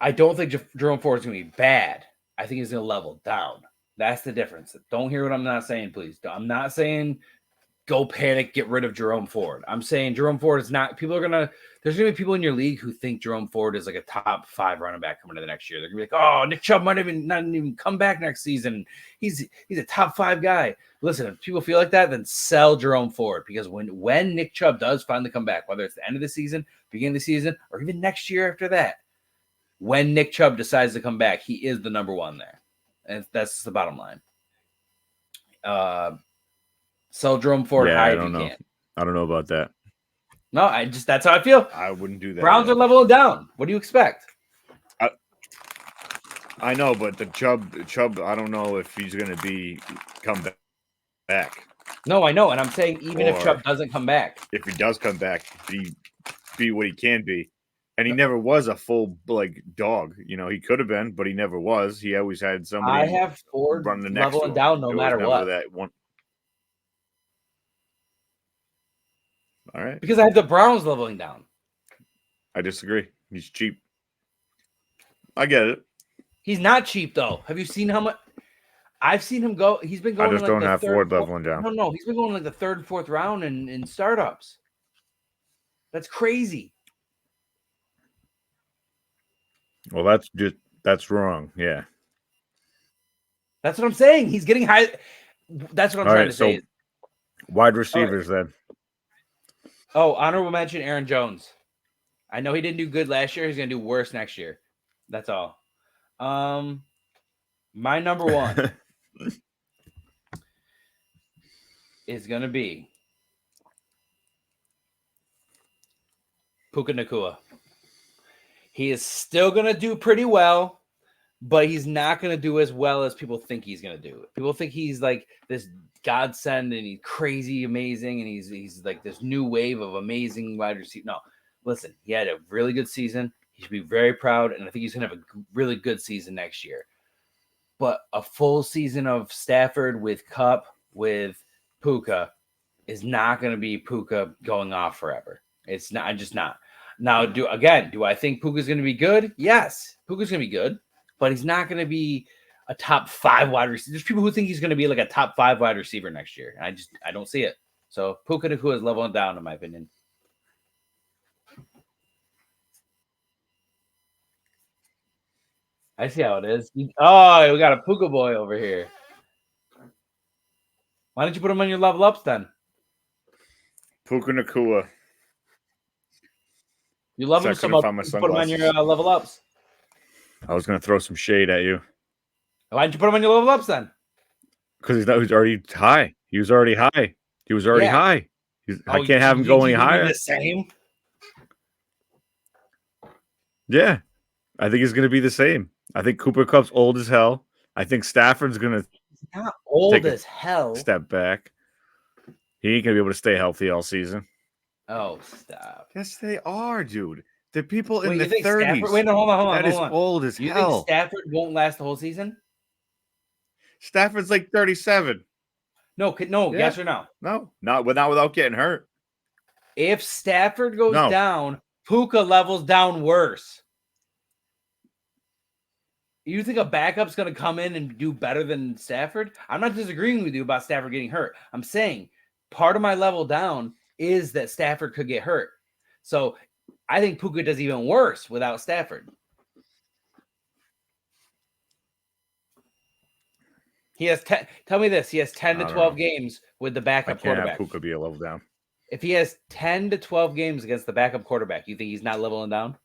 Speaker 1: I don't think Jerome Ford is going to be bad. I think he's going to level down. That's the difference. Don't hear what I'm not saying, please. I'm not saying go panic, get rid of Jerome Ford. I'm saying Jerome Ford is not – there's going to be people in your league who think Jerome Ford is like a top 5 running back coming to the next year. They're going to be like, oh, Nick Chubb might not even come back next season. He's a top 5 guy. Listen, if people feel like that, then sell Jerome Ford because when Nick Chubb does finally come back, whether it's the end of the season, beginning of the season, or even next year after that, when Nick Chubb decides to come back, he is the number 1 there. And that's the bottom line. Sell Jerome Ford high if you can.
Speaker 2: I don't know about that.
Speaker 1: No, that's how I feel.
Speaker 2: I wouldn't do that.
Speaker 1: Browns are leveling down. What do you expect?
Speaker 2: I know, but the Chubb, I don't know if he's going to come back.
Speaker 1: No, I know, and I'm saying even if Chubb doesn't come back,
Speaker 2: if he does come back, be what he can be. And he never was a full dog. He could have been, but he never was. He always had somebody.
Speaker 1: I have Ford running the next leveling down no matter what.
Speaker 2: That one. All right.
Speaker 1: Because I have the Browns leveling down.
Speaker 2: I disagree. He's cheap. I get it.
Speaker 1: He's not cheap though. Have you seen how much? I've seen him go. He's been going.
Speaker 2: I just don't have Ford leveling down.
Speaker 1: No, he's been going like the 3rd and 4th round in startups. That's crazy.
Speaker 2: Well, that's wrong. Yeah.
Speaker 1: That's what I'm saying. He's getting high. That's what I'm trying to say.
Speaker 2: Wide receivers then.
Speaker 1: Oh, honorable mention, Aaron Jones. I know he didn't do good last year. He's going to do worse next year. That's all. My number one is going to be Puka Nacua. He is still going to do pretty well, but he's not going to do as well as people think he's going to do. People think he's like this godsend and he's crazy amazing and he's like this new wave of amazing wide receiver. No, listen, he had a really good season. He should be very proud, and I think he's going to have a really good season next year. But a full season of Stafford with Kupp, with Puka, is not going to be Puka going off forever. It's not, just not. Now, do I think Puka's going to be good? Yes, Puka's going to be good, but he's not going to be a top 5 wide receiver. There's people who think he's going to be like a top 5 wide receiver next year. And I don't see it. So Puka Nacua is leveling down, in my opinion. I see how it is. Oh, we got a Puka boy over here. Why don't you put him on your level ups then?
Speaker 2: Puka Nacua.
Speaker 1: You love him so much. Put him on your level ups.
Speaker 2: I was going to throw some shade at you.
Speaker 1: Why didn't you put him on your level ups then?
Speaker 2: Because he's already high. He was already high. High. I can't have him go any higher.
Speaker 1: The same.
Speaker 2: Yeah, I think he's going to be the same. I think Cooper Kupp's old as hell. I think Stafford's going to
Speaker 1: not old as hell.
Speaker 2: Step back. He ain't going to be able to stay healthy all season.
Speaker 1: Oh, stop.
Speaker 2: Yes, they are, dude. The people in the 30s.
Speaker 1: Wait, no, hold on.
Speaker 2: That is old as hell.
Speaker 1: You think Stafford won't last the whole season?
Speaker 2: Stafford's like 37.
Speaker 1: No, yeah. Yes or no?
Speaker 2: No, not without getting hurt.
Speaker 1: If Stafford goes down, Puka levels down worse. You think a backup's going to come in and do better than Stafford? I'm not disagreeing with you about Stafford getting hurt. I'm saying part of my level down is that Stafford could get hurt. So I think Puka does even worse without Stafford. He has tell me this. He has 10 to 12 games with the backup quarterback.
Speaker 2: Puka be a level down.
Speaker 1: If he has 10 to 12 games against the backup quarterback, you think he's not leveling down?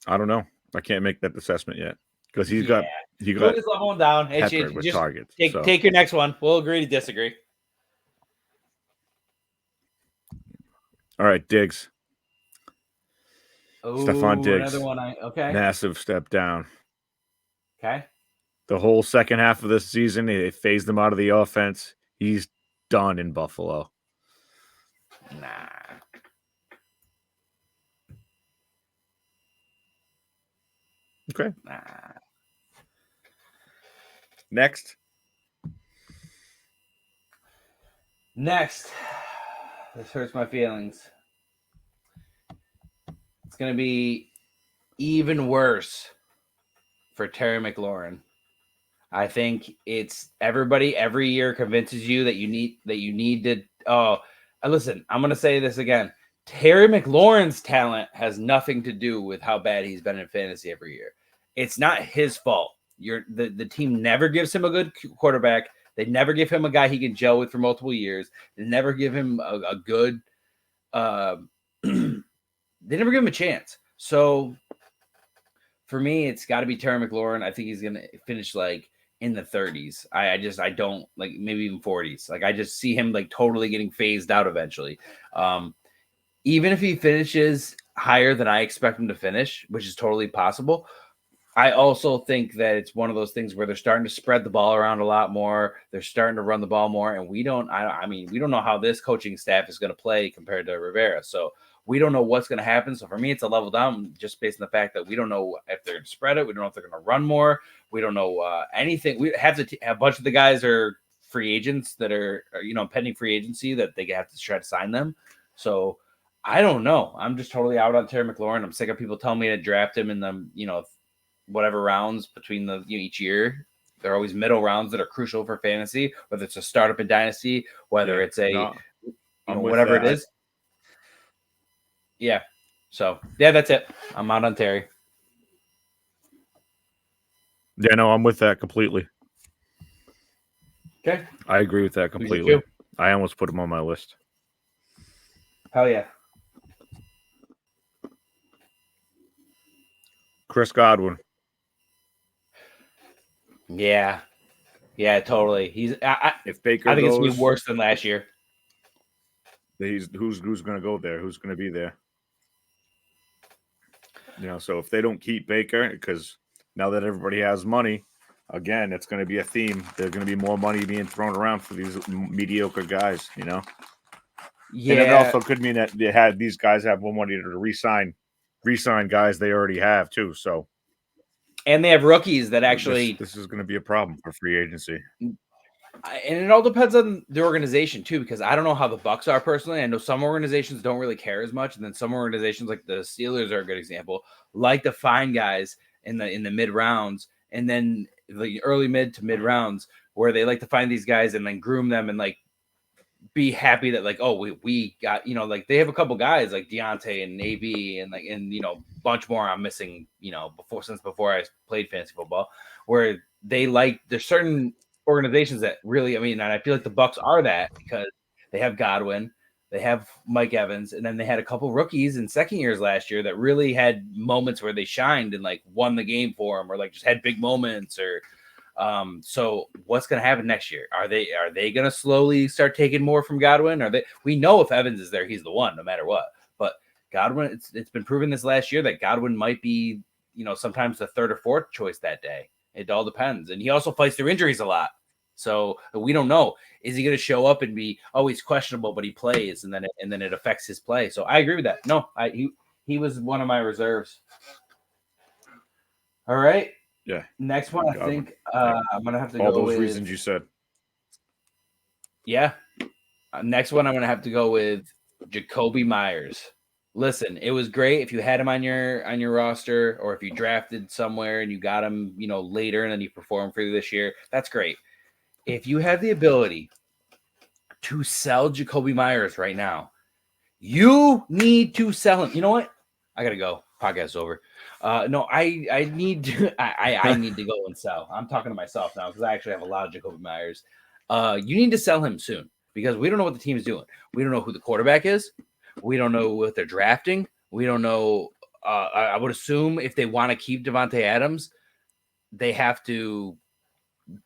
Speaker 2: I don't know. I can't make that assessment yet because he got
Speaker 1: leveling down. Hey,
Speaker 2: with just targets.
Speaker 1: Take your next one. We'll agree to disagree.
Speaker 2: All right, Diggs.
Speaker 1: Oh,
Speaker 2: Stephon Diggs.
Speaker 1: Another one. Okay.
Speaker 2: Massive step down.
Speaker 1: Okay.
Speaker 2: The whole second half of this season, they phased him out of the offense. He's done in Buffalo.
Speaker 1: Nah.
Speaker 2: Okay.
Speaker 1: Nah.
Speaker 2: Next.
Speaker 1: This hurts my feelings. It's going to be even worse for Terry McLaurin. I think it's everybody every year convinces you that you need to. Listen, I'm going to say this again. Terry McLaurin's talent has nothing to do with how bad he's been in fantasy every year. It's not his fault. The team never gives him a good quarterback. They never give him a guy he can gel with for multiple years. They never give him a good. They never give him a chance. So for me, it's got to be Terry McLaurin. I think he's going to finish like in the 30s. I don't like maybe even 40s. Like I just see him like totally getting phased out eventually. Even if he finishes higher than I expect him to finish, which is totally possible, I also think that it's one of those things where they're starting to spread the ball around a lot more. They're starting to run the ball more, and we don't know how this coaching staff is going to play compared to Rivera. So we don't know what's going to happen. So for me, it's a level down just based on the fact that we don't know if they're going to spread it. We don't know if they're going to run more. We don't know anything. We have to a bunch of the guys are free agents that are pending free agency that they have to try to sign them. So I don't know. I'm just totally out on Terry McLaurin. I'm sick of people telling me to draft him in the whatever rounds between each year. They're always middle rounds that are crucial for fantasy, whether it's a startup in Dynasty, whether it's whatever it is. Yeah. So, that's it. I'm out on Terry.
Speaker 2: Yeah, no, I'm with that completely.
Speaker 1: Okay.
Speaker 2: I agree with that completely. I almost put him on my list.
Speaker 1: Hell yeah.
Speaker 2: Chris Godwin.
Speaker 1: Yeah, totally.
Speaker 2: If Baker
Speaker 1: I think
Speaker 2: goes,
Speaker 1: it's gonna be worse than last year.
Speaker 2: Who's going to go there? Who's going to be there? So if they don't keep Baker, because now that everybody has money, again, it's going to be a theme. There's going to be more money being thrown around for these mediocre guys.
Speaker 1: Yeah,
Speaker 2: and it also could mean that these guys have more money to re-sign guys they already have too. So,
Speaker 1: and they have rookies that actually.
Speaker 2: This is going to be a problem for free agency.
Speaker 1: And it all depends on the organization too, because I don't know how the Bucks are personally. I know some organizations don't really care as much, and then some organizations, like the Steelers, are a good example, like to find guys in the mid rounds, and then the early mid to mid rounds, where they like to find these guys and then groom them and like be happy that like, oh, we got, like they have a couple guys like Deontay and AB and bunch more I'm missing, before I played fantasy football, where they like there's certain organizations that really, and I feel like the Bucks are that because they have Godwin, they have Mike Evans, and then they had a couple rookies in second years last year that really had moments where they shined and like won the game for them, or like just had big moments. Or so what's going to happen next year? Are they going to slowly start taking more from Godwin? We know if Evans is there, he's the one no matter what. But Godwin, it's been proven this last year that Godwin might be, sometimes the third or fourth choice that day. It all depends, and he also fights through injuries a lot. So we don't know. Is he going to show up and be, oh, he's questionable, but he plays, and then it affects his play? So I agree with that. No, he was one of my reserves. All right.
Speaker 2: Yeah.
Speaker 1: Next one, I think I'm going to have to go with all those
Speaker 2: reasons you said.
Speaker 1: Yeah. Next one, I'm going to have to go with Jacoby Myers. Listen, it was great if you had him on your roster, or if you drafted somewhere and you got him, later, and then you performed for you this year. That's great. If you have the ability to sell Jacoby Myers right now, you need to sell him. You know what? I gotta go. Podcast's over. No, I need to. I need to go and sell. I'm talking to myself now because I actually have a lot of Jacoby Myers. You need to sell him soon because we don't know what the team is doing. We don't know who the quarterback is. We don't know what they're drafting. We don't know. I would assume if they want to keep Devontae Adams, they have to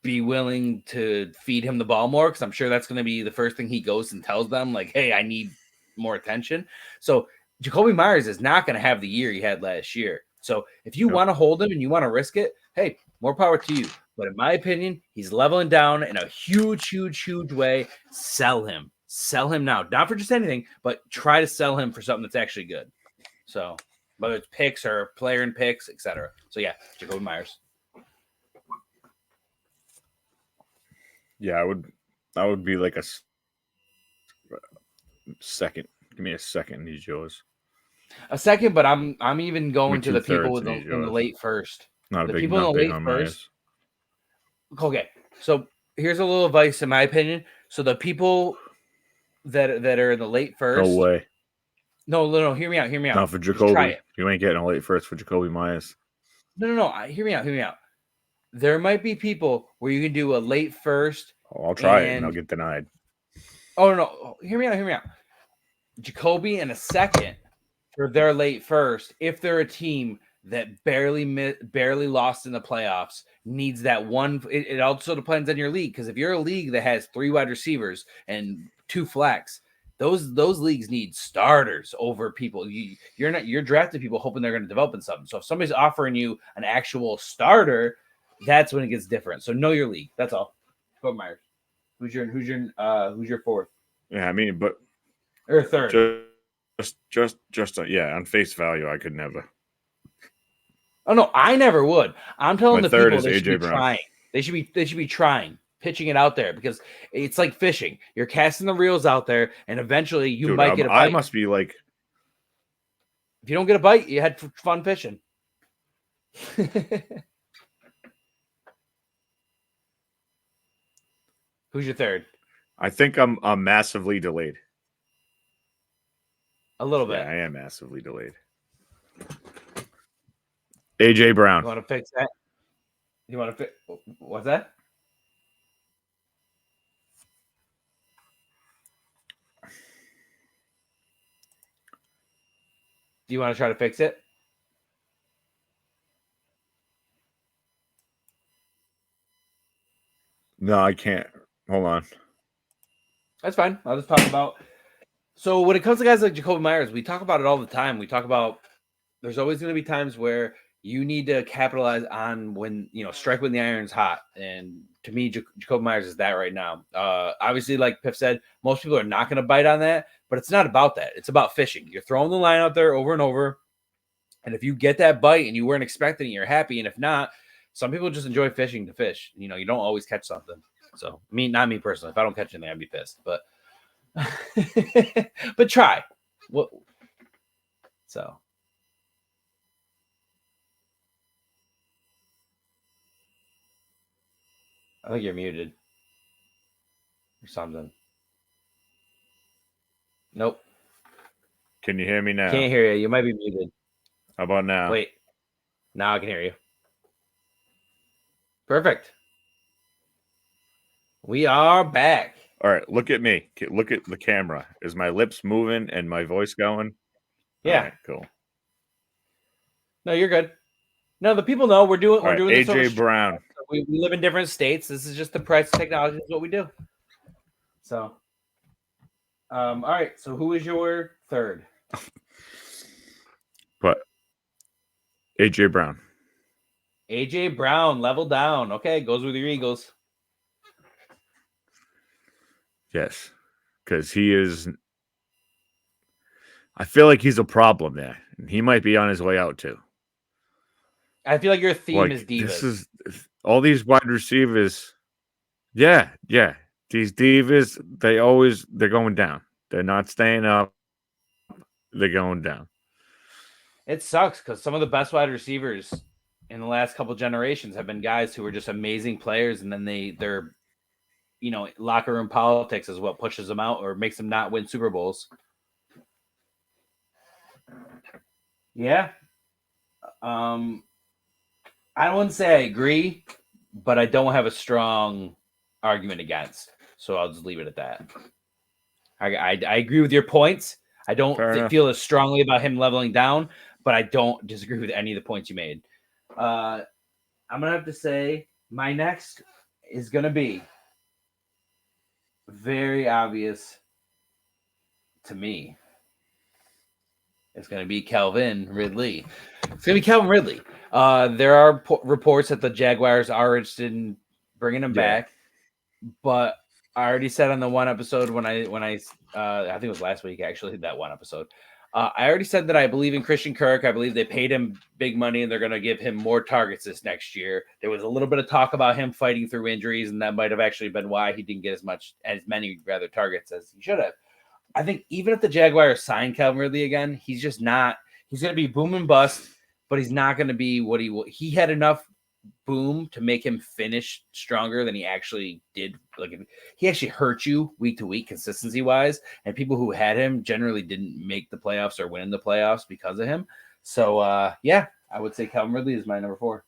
Speaker 1: be willing to feed him the ball more, because I'm sure that's going to be the first thing he goes and tells them, like, hey, I need more attention. So Jacoby Myers is not going to have the year he had last year. So if you want to hold him and you want to risk it, hey, more power to you. But in my opinion, he's leveling down in a huge, huge, huge way. Sell him. Sell him now. Not for just anything, but try to sell him for something that's actually good. So whether it's picks or player and picks, etc. So yeah, Jacoby Myers.
Speaker 2: Yeah, I would be like a second. Give me a second. He's yours.
Speaker 1: A second, but I'm even going to the people in the late first.
Speaker 2: Not
Speaker 1: the
Speaker 2: big,
Speaker 1: people in the late first. Okay, so here's a little advice in my opinion. So the people that are in the late first.
Speaker 2: No way.
Speaker 1: No. Hear me out.
Speaker 2: Not for Jacoby. Try it. You ain't getting a late first for Jacoby Myers.
Speaker 1: No. Hear me out. There might be people where you can do a late first.
Speaker 2: Oh, I'll try it and I'll get denied.
Speaker 1: Oh no! Hear me out. Jacoby and a second for their late first, if they're a team that barely lost in the playoffs, needs that one. It also depends on your league, because if you're a league that has 3 wide receivers and 2 flex, those leagues need starters over people. You're drafting people hoping they're going to develop in something. So if somebody's offering you an actual starter, that's when it gets different. So know your league. That's all. Go Myers. Who's your fourth?
Speaker 2: Yeah, but
Speaker 1: or third.
Speaker 2: Just on face value, I could never.
Speaker 1: Oh no, I never would. I'm telling the people
Speaker 2: they should be trying.
Speaker 1: They should be trying, pitching it out there, because it's like fishing. You're casting the reels out there, and eventually you might get a bite.
Speaker 2: I must be like,
Speaker 1: if you don't get a bite, you had fun fishing. Who's your third?
Speaker 2: I think I'm massively delayed.
Speaker 1: A little bit.
Speaker 2: Yeah, I am massively delayed. AJ Brown.
Speaker 1: You want to fix that? What's that? Do you want to try to fix it?
Speaker 2: No, I can't. Hold on.
Speaker 1: That's fine. I'll just talk about. So when it comes to guys like Jacoby Myers, we talk about it all the time. We talk about there's always going to be times where you need to capitalize on when, strike when the iron's hot. And to me, Jacoby Myers is that right now. Obviously, like Piff said, most people are not going to bite on that, but it's not about that. It's about fishing. You're throwing the line out there over and over. And if you get that bite and you weren't expecting it, you're happy. And if not, some people just enjoy fishing to fish. You don't always catch something. So, not me personally. If I don't catch anything, I'd be pissed. But but try. What? So. I think you're muted. Or something. Nope.
Speaker 2: Can you hear me now?
Speaker 1: Can't hear you. You might be muted.
Speaker 2: How about now?
Speaker 1: Wait. Now I can hear you. Perfect. We are back.
Speaker 2: All right, look at me. Look at the camera. Is my lips moving and my voice going?
Speaker 1: Yeah.
Speaker 2: All right, cool.
Speaker 1: No, you're good. No, the people know we're doing
Speaker 2: AJ
Speaker 1: this
Speaker 2: Brown.
Speaker 1: We live in different states. This is just the price of technology. Is what we do. So, all right. So, who is your third?
Speaker 2: What? AJ Brown.
Speaker 1: AJ Brown, level down. Okay, goes with your Eagles.
Speaker 2: Yes, because he is. I feel like he's a problem there. He might be on his way out too.
Speaker 1: I feel like your theme is divas.
Speaker 2: This is all these wide receivers. Yeah. These divas, they're going down. They're not staying up. They're going down.
Speaker 1: It sucks because some of the best wide receivers in the last couple generations have been guys who were just amazing players, and then they're locker room politics is what pushes them out or makes them not win Super Bowls. Yeah. I wouldn't say I agree, but I don't have a strong argument against. So I'll just leave it at that. I agree with your points. I don't feel as strongly about him leveling down, but I don't disagree with any of the points you made. I'm going to have to say my next is going to be very obvious to me. It's going to be Calvin Ridley. It's going to be Calvin Ridley. There are reports that the Jaguars are interested in bringing him back, but I already said on the one episode when I think it was last week, actually, that one episode. I already said that I believe in Christian Kirk. I believe they paid him big money and they're going to give him more targets this next year. There was a little bit of talk about him fighting through injuries, and that might have actually been why he didn't get as many targets as he should have. I think even if the Jaguars sign Calvin Ridley again, he's just not. He's going to be boom and bust, but he's not going to be what he had enough boom to make him finish stronger than he actually did. Like he actually hurt you week to week consistency wise, and people who had him generally didn't make the playoffs or win in the playoffs because of him. So I would say Calvin Ridley is my number 4.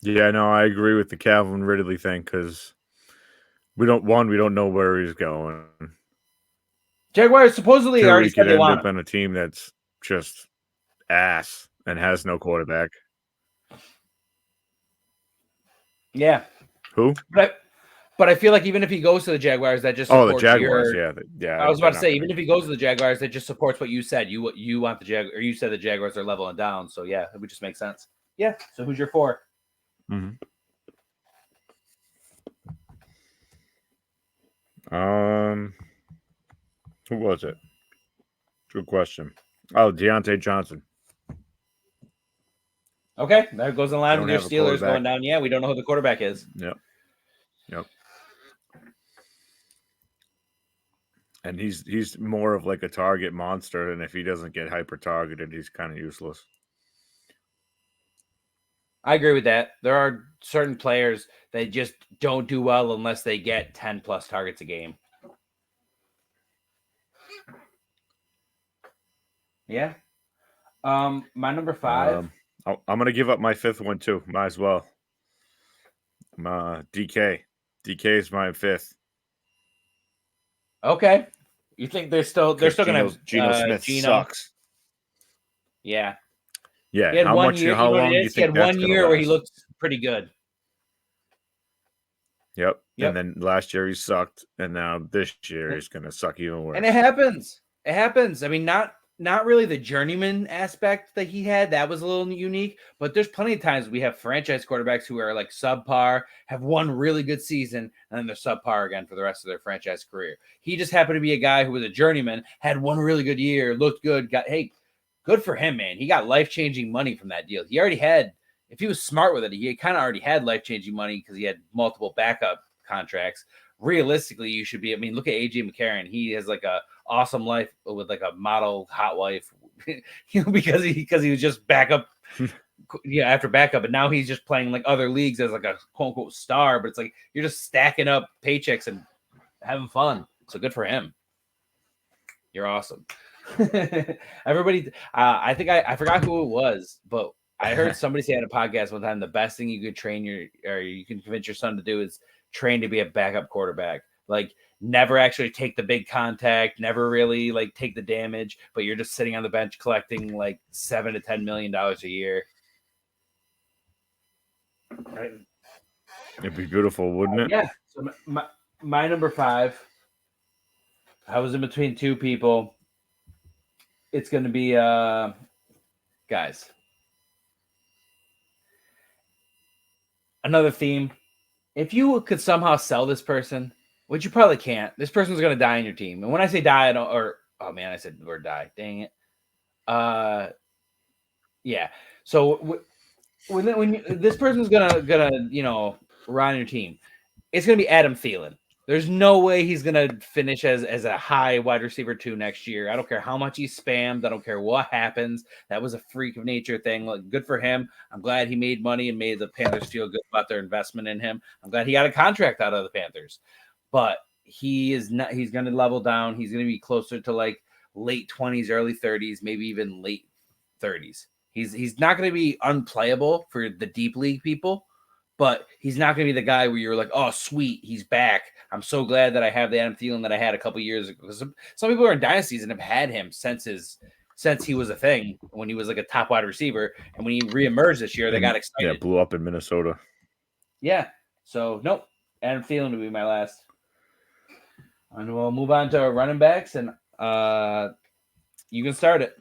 Speaker 2: Yeah, no, I agree with the Calvin Ridley thing because we don't know where he's going.
Speaker 1: Jaguars supposedly already said they want him.
Speaker 2: End up on a team that's just ass and has no quarterback.
Speaker 1: Yeah.
Speaker 2: Who?
Speaker 1: But I feel like even if he goes to the Jaguars, that just
Speaker 2: supports the Jaguars. Yeah.
Speaker 1: I was about to say, even if he goes to the Jaguars, that just supports what you said. You want the Jaguars, or you said the Jaguars are leveling down. So yeah, it would just make sense. Yeah. So who's your 4?
Speaker 2: Mm-hmm. Who was it? Good question. Oh, Deontay Johnson.
Speaker 1: Okay, that goes in line with your Steelers going down. Yeah, we don't know who the quarterback is.
Speaker 2: Yep. And he's more of like a target monster, and if he doesn't get hyper targeted, he's kind of useless.
Speaker 1: I agree with that. There are certain players that just don't do well unless they get 10 plus targets a game. Yeah. My number 5.
Speaker 2: I'm gonna give up my 5th one too. Might as well. DK. DK is my 5th.
Speaker 1: Okay. You think they're still gonna have
Speaker 2: Geno Smith sucks.
Speaker 1: Yeah.
Speaker 2: Yeah. How long do you think
Speaker 1: he had
Speaker 2: that's
Speaker 1: 1 year
Speaker 2: last?
Speaker 1: where he looked pretty good.
Speaker 2: Yep. And then last year he sucked, and now this year he's going to suck even worse.
Speaker 1: And it happens. It happens. I mean, not really the journeyman aspect that he had. That was a little unique. But there's plenty of times we have franchise quarterbacks who are like subpar, have one really good season, and then they're subpar again for the rest of their franchise career. He just happened to be a guy who was a journeyman, had one really good year, looked good, good for him, man. He got life-changing money from that deal. He already had, if he was smart with it, he kind of already had life-changing money because he had multiple backup contracts. Realistically, you should be. I mean, look at AJ McCarron. He has like a awesome life with like a model hot wife, because he was just backup, after backup, and now he's just playing like other leagues as like a quote unquote star. But it's like you're just stacking up paychecks and having fun. So good for him. You're awesome. Everybody, I think I forgot who it was, but I heard somebody say on a podcast one time the best thing you could you can convince your son to do is train to be a backup quarterback. Like never actually take the big contact, never really like take the damage, but you're just sitting on the bench collecting like $7 to $10 million a year. Right.
Speaker 2: It'd be beautiful, wouldn't it?
Speaker 1: Yeah. So my number 5, I was in between two people. It's going to be guys. Another theme. If you could somehow sell this person, which you probably can't, this person's going to die on your team. And when I say die, I said the word die. Dang it. Yeah. So when this person's gonna run on your team, it's gonna be Adam Thielen. There's no way he's gonna finish as a high wide receiver 2 next year. I don't care how much he's spammed. I don't care what happens. That was a freak of nature thing. Like, good for him. I'm glad he made money and made the Panthers feel good about their investment in him. I'm glad he got a contract out of the Panthers. But he's gonna level down. He's gonna be closer to like late 20s, early 30s, maybe even late 30s. He's not going to be unplayable for the deep league people, but he's not going to be the guy where you're like, oh, sweet, he's back. I'm so glad that I have the Adam Thielen that I had a couple years ago. Because some people are in dynasties and have had him since he was a thing, when he was like a top wide receiver. And when he reemerged this year, they got excited.
Speaker 2: Yeah, blew up in Minnesota.
Speaker 1: Yeah. So, nope. Adam Thielen will be my last. And we'll move on to running backs, and you can start it.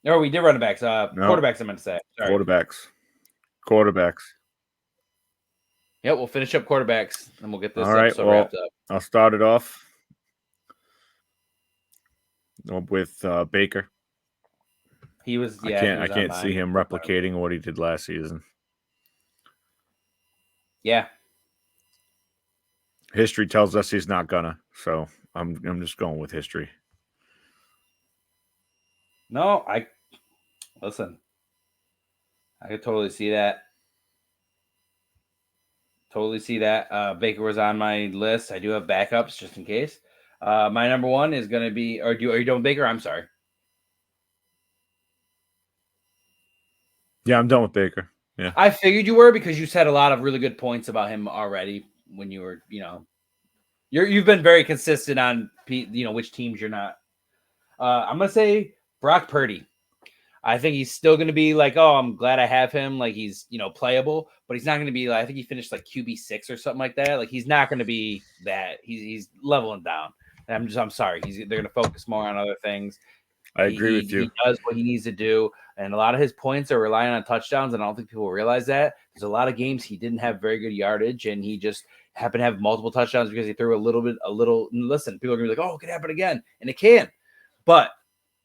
Speaker 1: No, we did running backs. No. Quarterbacks, I meant to say. Sorry.
Speaker 2: Quarterbacks.
Speaker 1: Yeah, we'll finish up quarterbacks, and we'll get this episode wrapped up.
Speaker 2: I'll start it off with Baker.
Speaker 1: He was.
Speaker 2: I can't see him replicating what he did last season.
Speaker 1: Yeah.
Speaker 2: History tells us he's not gonna, so I'm just going with history.
Speaker 1: No, listen. I could totally see that. Baker was on my list. I do have backups just in case. My number 1 is going to be. Are you done with Baker? I'm sorry.
Speaker 2: Yeah, I'm done with Baker. Yeah,
Speaker 1: I figured you were, because you said a lot of really good points about him already when you were, you've been very consistent on, which teams you're not. I'm gonna say Brock Purdy. I think he's still going to be like, oh, I'm glad I have him. Like, he's, playable, but he's not going to be like, I think he finished like QB6 or something like that. Like, he's not going to be that. He's leveling down. And I'm sorry. They're going to focus more on other things.
Speaker 2: I agree with you.
Speaker 1: He does what he needs to do. And a lot of his points are relying on touchdowns. And I don't think people realize that. There's a lot of games he didn't have very good yardage, and he just happened to have multiple touchdowns because he threw a little. Listen, people are going to be like, oh, it could happen again. And it can. But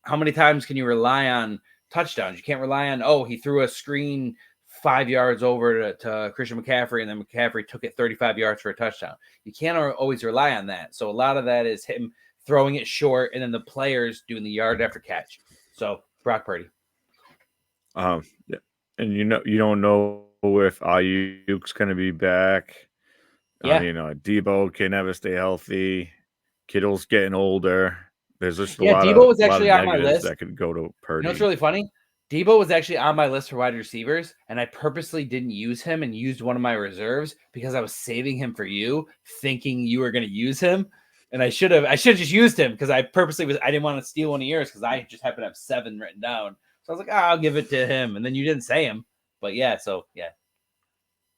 Speaker 1: how many times can you rely on touchdowns? You can't rely on, he threw a screen 5 yards over to Christian McCaffrey, and then McCaffrey took it 35 yards for a touchdown. You can't always rely on that. So a lot of that is him throwing it short, and then the players doing the yard after catch. So Brock Purdy.
Speaker 2: Yeah. And you don't know if Ayuk's going to be back.
Speaker 1: Yeah.
Speaker 2: Debo can never stay healthy. Kittle's getting older. There's just
Speaker 1: Debo was actually on my list.
Speaker 2: That could go to Purdy.
Speaker 1: It's really funny? Debo was actually on my list for wide receivers, and I purposely didn't use him and used one of my reserves because I was saving him for you, thinking you were going to use him. And I should have just used him because I didn't want to steal one of yours because I just happen to have 7 written down. So I was like, I'll give it to him. And then you didn't say him. But yeah,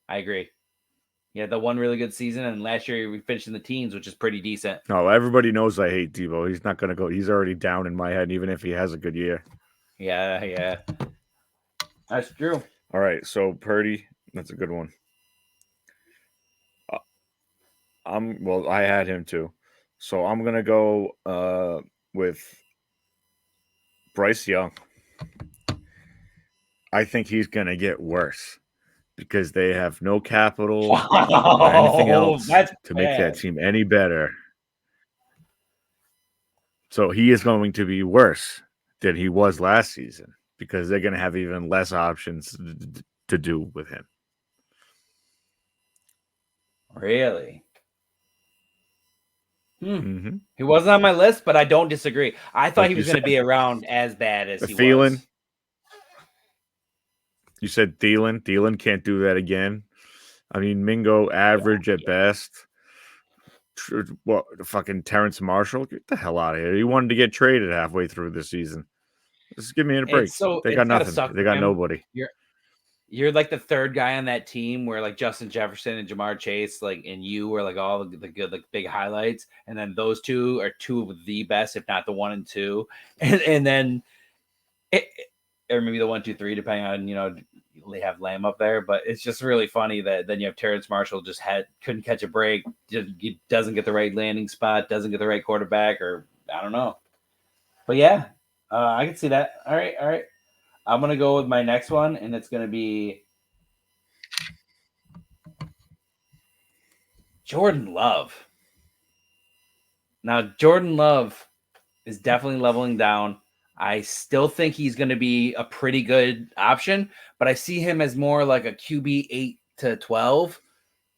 Speaker 1: I agree. He had the one really good season, and last year we finished in the teens, which is pretty decent.
Speaker 2: No, everybody knows I hate Debo. He's not going to go. He's already down in my head, even if he has a good year.
Speaker 1: Yeah. That's true.
Speaker 2: All right, so Purdy, that's a good one. I had him too. So I'm going to go with Bryce Young. I think he's going to get worse because they have no capital or anything else to make that team any better. So he is going to be worse than he was last season because they're going to have even less options to do with him.
Speaker 1: Really?
Speaker 2: Mm-hmm.
Speaker 1: He wasn't on my list, but I don't disagree. I thought he was going to be around as bad as he was.
Speaker 2: You said Thielen. Thielen can't do that again. I mean, Mingo average at best. What, fucking Terrence Marshall? Get the hell out of here. He wanted to get traded halfway through the season. Just give me a break. They got nothing. They got nobody.
Speaker 1: You're like the third guy on that team where like Justin Jefferson and Jamar Chase, like, and you were like all the good, like big highlights. And then those two are two of the best, if not the 1 and 2. And then or maybe the 1, 2, 3, depending on, they have Lamb up there, but it's just really funny that then you have Terrence Marshall couldn't catch a break, doesn't get the right landing spot, doesn't get the right quarterback, or I don't know. But yeah, I can see that. All right. I'm going to go with my next one, and it's going to be Jordan Love. Now, Jordan Love is definitely leveling down. I still think he's going to be a pretty good option, but I see him as more like a QB 8 to 12.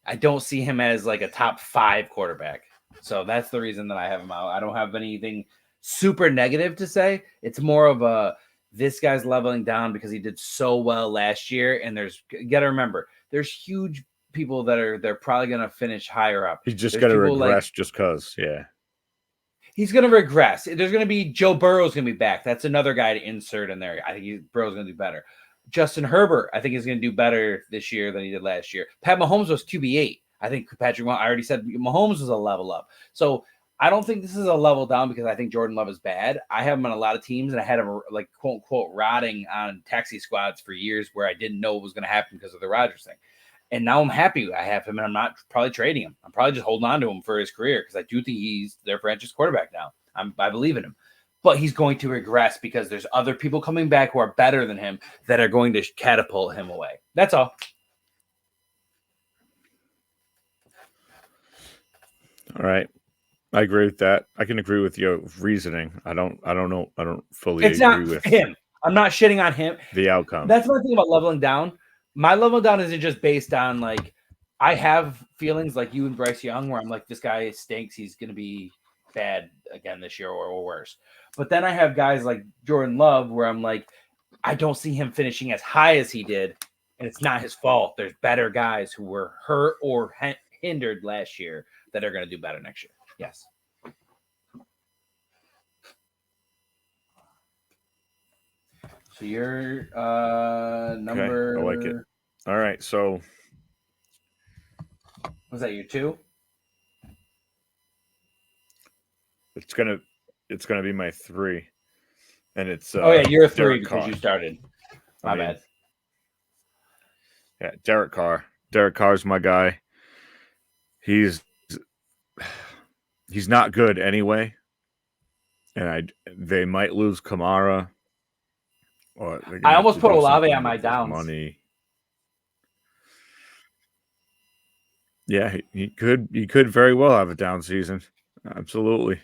Speaker 1: I don't see him as like a top 5 quarterback. So that's the reason that I have him out. I don't have anything super negative to say. It's more of this guy's leveling down because he did so well last year. And you got to remember, there's huge people they're probably going to finish higher up.
Speaker 2: He's just going to regress just because, yeah.
Speaker 1: He's going to regress. There's going to be Joe Burrow's going to be back. That's another guy to insert in there. I think Burrow's going to do better. Justin Herbert, I think, is going to do better this year than he did last year. Pat Mahomes was QB8. I think I already said Mahomes was a level up. So I don't think this is a level down because I think Jordan Love is bad. I have him on a lot of teams, and I had him like quote unquote rotting on taxi squads for years where I didn't know what was going to happen because of the Rodgers thing. And now I'm happy I have him, and I'm not probably trading him. I'm probably just holding on to him for his career because I do think he's their franchise quarterback now. I believe in him. But he's going to regress because there's other people coming back who are better than him that are going to catapult him away. That's all.
Speaker 2: All right. I agree with that. I can agree with your reasoning. I don't know. I don't fully agree with
Speaker 1: him. I'm not shitting on him.
Speaker 2: The outcome.
Speaker 1: That's my thing about leveling down. My level down isn't just based on like I have feelings like you and Bryce Young where I'm like, this guy stinks. He's going to be bad again this year or worse. But then I have guys like Jordan Love where I'm like, I don't see him finishing as high as he did. And it's not his fault. There's better guys who were hurt or hindered last year that are going to do better next year. Yes. So you're number.
Speaker 2: Okay, I like it. All right, so
Speaker 1: was that your 2?
Speaker 2: It's gonna be my 3, and it's
Speaker 1: you're a 3
Speaker 2: Derek
Speaker 1: because
Speaker 2: Carr.
Speaker 1: You started. My bad.
Speaker 2: Yeah, Derek Carr. Derek Carr's my guy. He's not good anyway, and they might lose Kamara. Or
Speaker 1: I almost put Olave on my downs.
Speaker 2: Money. Yeah, he could very well have a down season. Absolutely.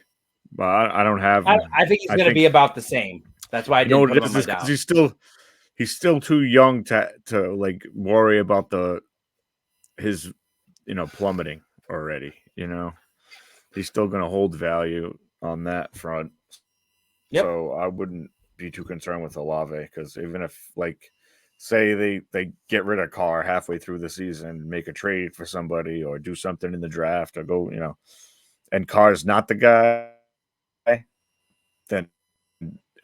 Speaker 2: But I don't have him.
Speaker 1: I think he's going to be about the same. That's why I didn't put him on my down.
Speaker 2: He's still too young to like worry about his plummeting already. He's still going to hold value on that front. Yep. So I wouldn't be too concerned with Olave because even if say they get rid of Carr halfway through the season, make a trade for somebody or do something in the draft or go, and Carr's not the guy, then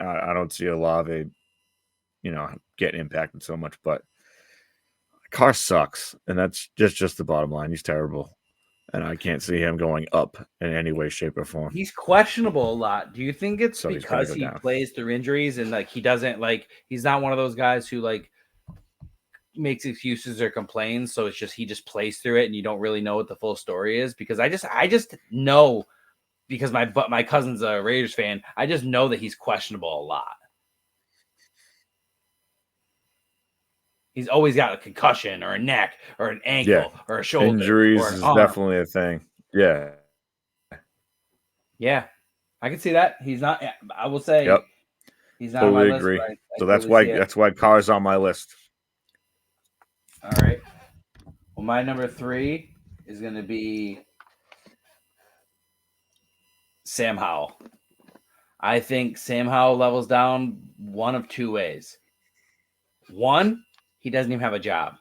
Speaker 2: I don't see Olave, getting impacted so much. But Carr sucks, and that's just the bottom line. He's terrible, and I can't see him going up in any way, shape, or form.
Speaker 1: He's questionable a lot. Do you think it's
Speaker 2: So
Speaker 1: because he plays through injuries and like he doesn't like he's not one of those guys who like makes excuses or complains, so it's just he just plays through it and you don't really know what the full story is? Because I just know, because my cousin's a Raiders fan, I just know that he's questionable a lot. He's always got a concussion or a neck or an ankle or a shoulder.
Speaker 2: Injuries
Speaker 1: or an
Speaker 2: is
Speaker 1: arm.
Speaker 2: definitely a thing. Yeah.
Speaker 1: Yeah. I can see that. He's not, I will say,
Speaker 2: Yep.
Speaker 1: He's not
Speaker 2: totally
Speaker 1: on my
Speaker 2: agree.
Speaker 1: list.
Speaker 2: So that's why Carr's on my list.
Speaker 1: All right. Well, my number 3 is going to be Sam Howell. I think Sam Howell levels down one of two ways. One, he doesn't even have a job.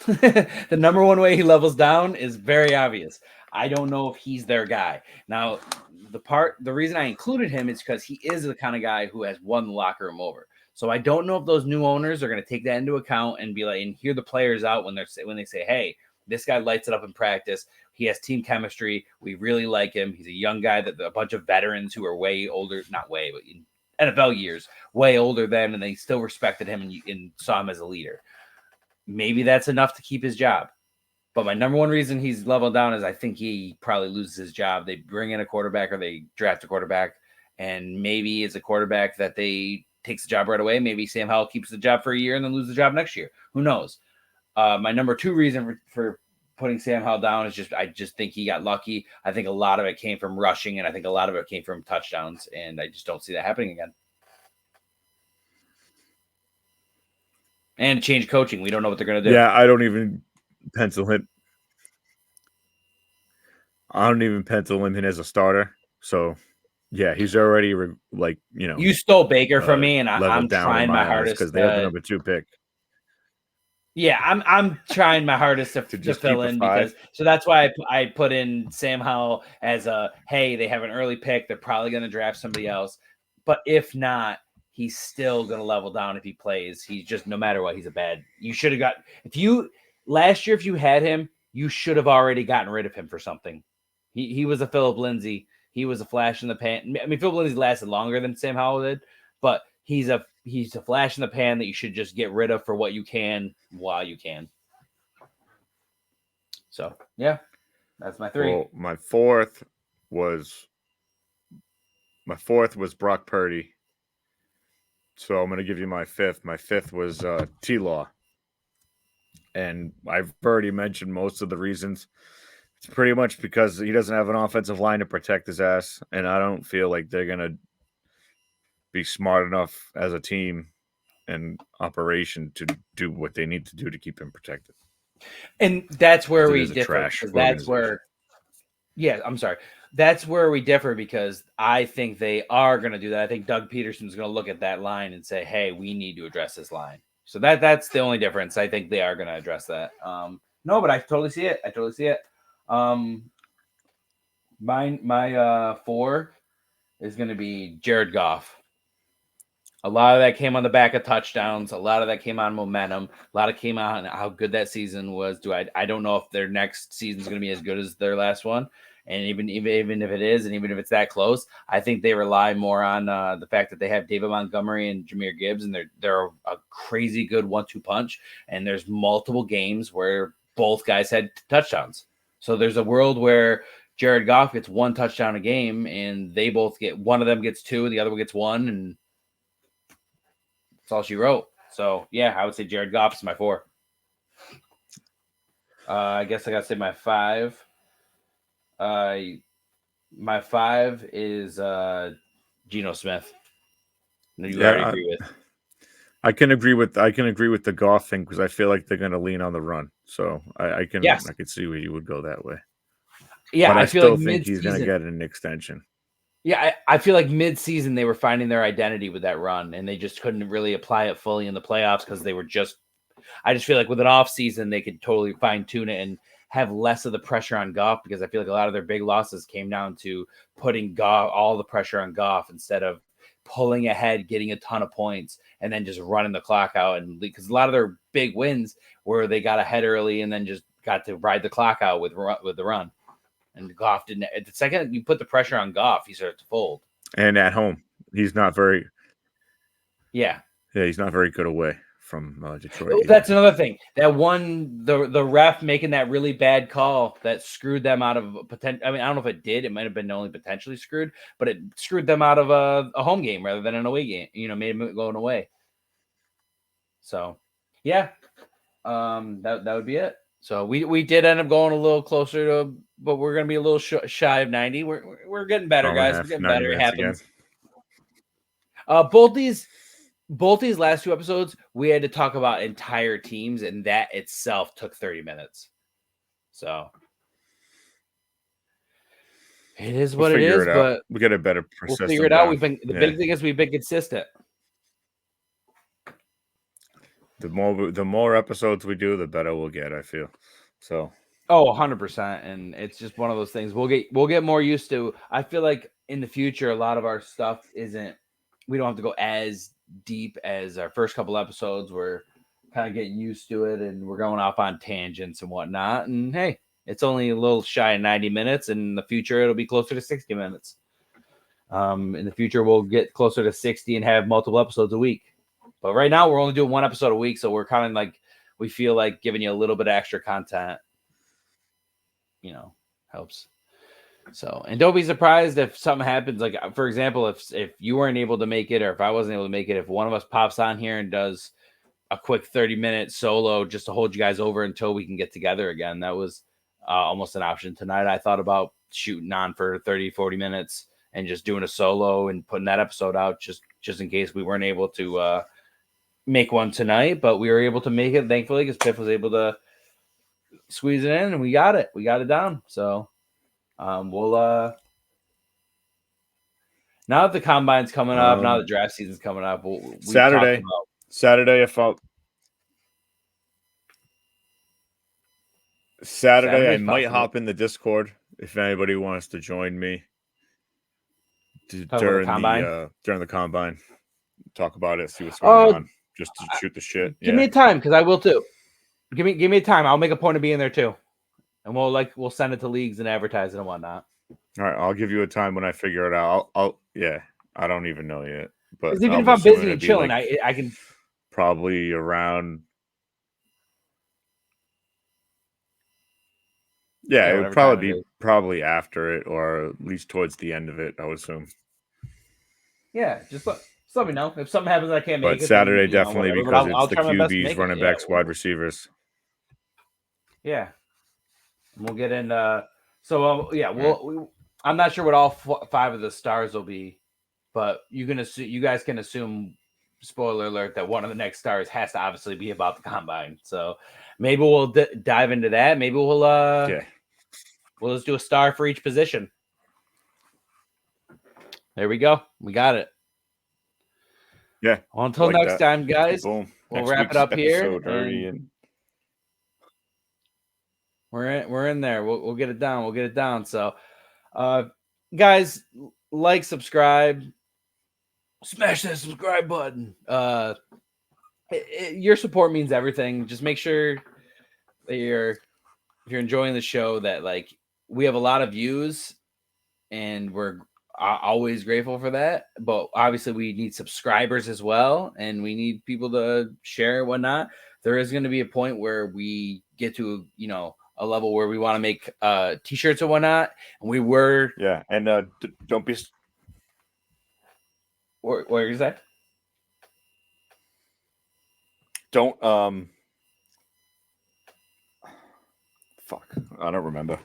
Speaker 1: The number one way he levels down is very obvious. I don't know if he's their guy. Now, the reason I included him is because he is the kind of guy who has won the locker room over. So I don't know if those new owners are going to take that into account and be like, and hear the players out when they say, hey, this guy lights it up in practice. He has team chemistry. We really like him. He's a young guy that a bunch of veterans who are way older, not way, but in NFL years, way older than, and they still respected him and saw him as a leader. Maybe that's enough to keep his job. But my number one reason he's leveled down is I think he probably loses his job. They bring in a quarterback or they draft a quarterback, and maybe it's a quarterback that they takes the job right away. Maybe Sam Howell keeps the job for a year and then loses the job next year. Who knows? My number 2 reason for putting Sam Howell down is I just think he got lucky. I think a lot of it came from rushing, and I think a lot of it came from touchdowns, and I just don't see that happening again. And change coaching. We don't know what they're going to do.
Speaker 2: Yeah, I don't even pencil him. I don't even pencil him in as a starter. So, yeah, he's already
Speaker 1: You stole Baker from me, and I'm trying my hardest
Speaker 2: because they have the number 2 pick.
Speaker 1: Yeah, I'm trying my hardest to fill in because so that's why I put in Sam Howell as hey, they have an early pick. They're probably going to draft somebody else, but if not, he's still going to level down if he plays. He's just, no matter what, he's a bad. You should have got last year if you had him, you should have already gotten rid of him for something. He was a Philip Lindsay. He was a flash in the pan. I mean, Philip Lindsay lasted longer than Sam Howell did, but he's a flash in the pan that you should just get rid of for what you can while you can. So, yeah, that's my 3.
Speaker 2: Well, my fourth was Brock Purdy. So I'm going to give you my 5th. My 5th was T-Law. And I've already mentioned most of the reasons. It's pretty much because he doesn't have an offensive line to protect his ass, and I don't feel like they're going to be smart enough as a team and operation to do what they need to do to keep him protected.
Speaker 1: And that's where we differ. That's where we differ because I think they are going to do that. I think Doug Peterson's going to look at that line and say, hey, we need to address this line. So that's the only difference. I think they are going to address that. No, but I totally see it. My 4 is going to be Jared Goff. A lot of that came on the back of touchdowns. A lot of that came on momentum. A lot of came on how good that season was. I don't know if their next season is going to be as good as their last one. And even if it is, and even if it's that close, I think they rely more on the fact that they have David Montgomery and Jahmyr Gibbs, and they're a crazy good 1-2 punch. And there's multiple games where both guys had touchdowns. So there's a world where Jared Goff gets 1 touchdown a game, and they both get, one of them gets 2, and the other one gets 1, and that's all she wrote. So, yeah, I would say Jared Goff is my 4. I guess I got to say my 5. My 5 is Geno Smith. Agree with.
Speaker 2: I can agree with the Goff thing because I feel like they're going to lean on the run. So I can see where you would go that way.
Speaker 1: Yeah,
Speaker 2: but I
Speaker 1: feel
Speaker 2: still think he's going to get an extension.
Speaker 1: Yeah, I feel like mid-season they were finding their identity with that run, and they just couldn't really apply it fully in the playoffs because they were just – I just feel like with an off-season they could totally fine-tune it and have less of the pressure on Goff because I feel like a lot of their big losses came down to putting all the pressure on Goff instead of pulling ahead, getting a ton of points, and then just running the clock out. And because a lot of their big wins where they got ahead early and then just got to ride the clock out with the run. And Goff didn't. At the second you put the pressure on Goff, he started to fold.
Speaker 2: And at home, he's not very.
Speaker 1: Yeah,
Speaker 2: he's not very good away from Detroit.
Speaker 1: Oh, that's another thing. That one, the ref making that really bad call that screwed them out of potential. I mean, I don't know if it did. It might have been only potentially screwed, but it screwed them out of a home game rather than an away game. Made them going away. So, yeah, that would be it. So we did end up going a little closer to, but we're going to be a little shy of 90. We're getting better, guys. We're getting better. It happens. Both these last two episodes, we had to talk about entire teams, and that itself took 30 minutes. So it is what it is, but
Speaker 2: we get a better
Speaker 1: we'll figure it out. Big thing is we've been consistent.
Speaker 2: The more episodes we do, the better we'll get, I feel. So
Speaker 1: 100%. And it's just one of those things we'll get more used to. I feel like in the future, a lot of our stuff we don't have to go as deep as our first couple episodes. We're kind of getting used to it, and we're going off on tangents and whatnot. And hey, it's only a little shy of 90 minutes. In the future, it'll be closer to 60 minutes. In the future, we'll get closer to 60 and have multiple episodes a week. But right now, we're only doing one episode a week, so we're kind of like, we feel like giving you a little bit of extra content, helps. So, and don't be surprised if something happens. Like, for example, if you weren't able to make it, or if I wasn't able to make it, if one of us pops on here and does a quick 30-minute solo just to hold you guys over until we can get together again, that was almost an option tonight. I thought about shooting on for 30, 40 minutes and just doing a solo and putting that episode out just in case we weren't able to make one tonight, but we were able to make it, thankfully, because Piff was able to squeeze it in, and we got it down. So we'll now that the combine's coming up, now the draft season's coming up,
Speaker 2: Saturday I might hop in the Discord if anybody wants to join me during the combine. Talk about it, see what's going on, just to shoot the shit.
Speaker 1: Give me a time, because I will too. Give me a time. I'll make a point of being there too, and we'll send it to leagues and advertise it and whatnot.
Speaker 2: All right, I'll give you a time when I figure it out. I don't even know yet, but
Speaker 1: even if I'm busy and chilling, I can
Speaker 2: probably around. Yeah, it would probably be after it, or at least towards the end of it, I would assume.
Speaker 1: Yeah, just let me know if something happens I can't make it.
Speaker 2: But Saturday definitely, because it's the QBs, running backs, wide receivers.
Speaker 1: Yeah, we'll get in. I'm not sure what all 5 of the stars will be, but you guys can assume. Spoiler alert: that one of the next stars has to obviously be about the combine. So maybe we'll dive into that. Maybe we'll we'll just do a star for each position. There we go. We got it.
Speaker 2: Yeah.
Speaker 1: Well, until next time, guys. Boom. We'll wrap it up here. We're in there. We'll get it down. We'll get it down. So, guys, like, subscribe, smash that subscribe button. Your support means everything. Just make sure that if you're enjoying the show, that like we have a lot of views, and we're always grateful for that. But obviously, we need subscribers as well, and we need people to share and whatnot. There is going to be a point where we get to a level where we want to make t-shirts and whatnot, and we were
Speaker 2: and don't be
Speaker 1: where is that?
Speaker 2: Don't fuck, I don't remember.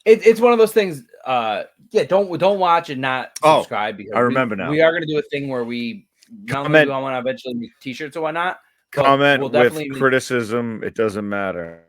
Speaker 1: It's one of those things. Don't watch and not subscribe, because
Speaker 2: I remember now.
Speaker 1: We are going to do a thing where we
Speaker 2: comment.
Speaker 1: I want to eventually make t-shirts and whatnot.
Speaker 2: Comment with criticism. It doesn't matter.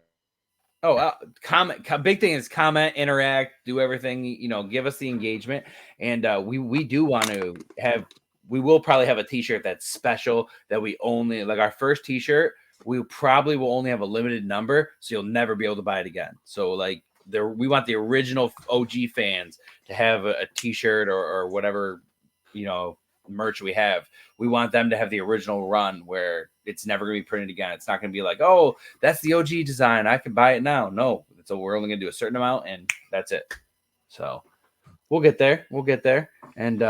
Speaker 1: Comment. Big thing is comment, interact, do everything. Give us the engagement, and we do want to have. We will probably have a t-shirt that's special that we only like. Our first t-shirt, we probably will only have a limited number, so you'll never be able to buy it again. So like we want the original OG fans to have a T-shirt or whatever, merch we have. We want them to have the original run where it's never going to be printed again. It's not going to be like, oh, that's the OG design, I can buy it now. No, so we're only going to do a certain amount, and that's it. So we'll get there. And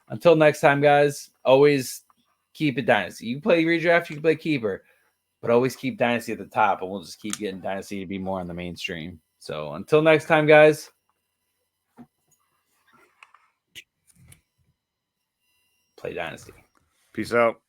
Speaker 1: until next time, guys, always keep it Dynasty. You can play redraft, you can play keeper, but always keep Dynasty at the top, and we'll just keep getting Dynasty to be more on the mainstream. So until next time, guys, play Dynasty.
Speaker 2: Peace out.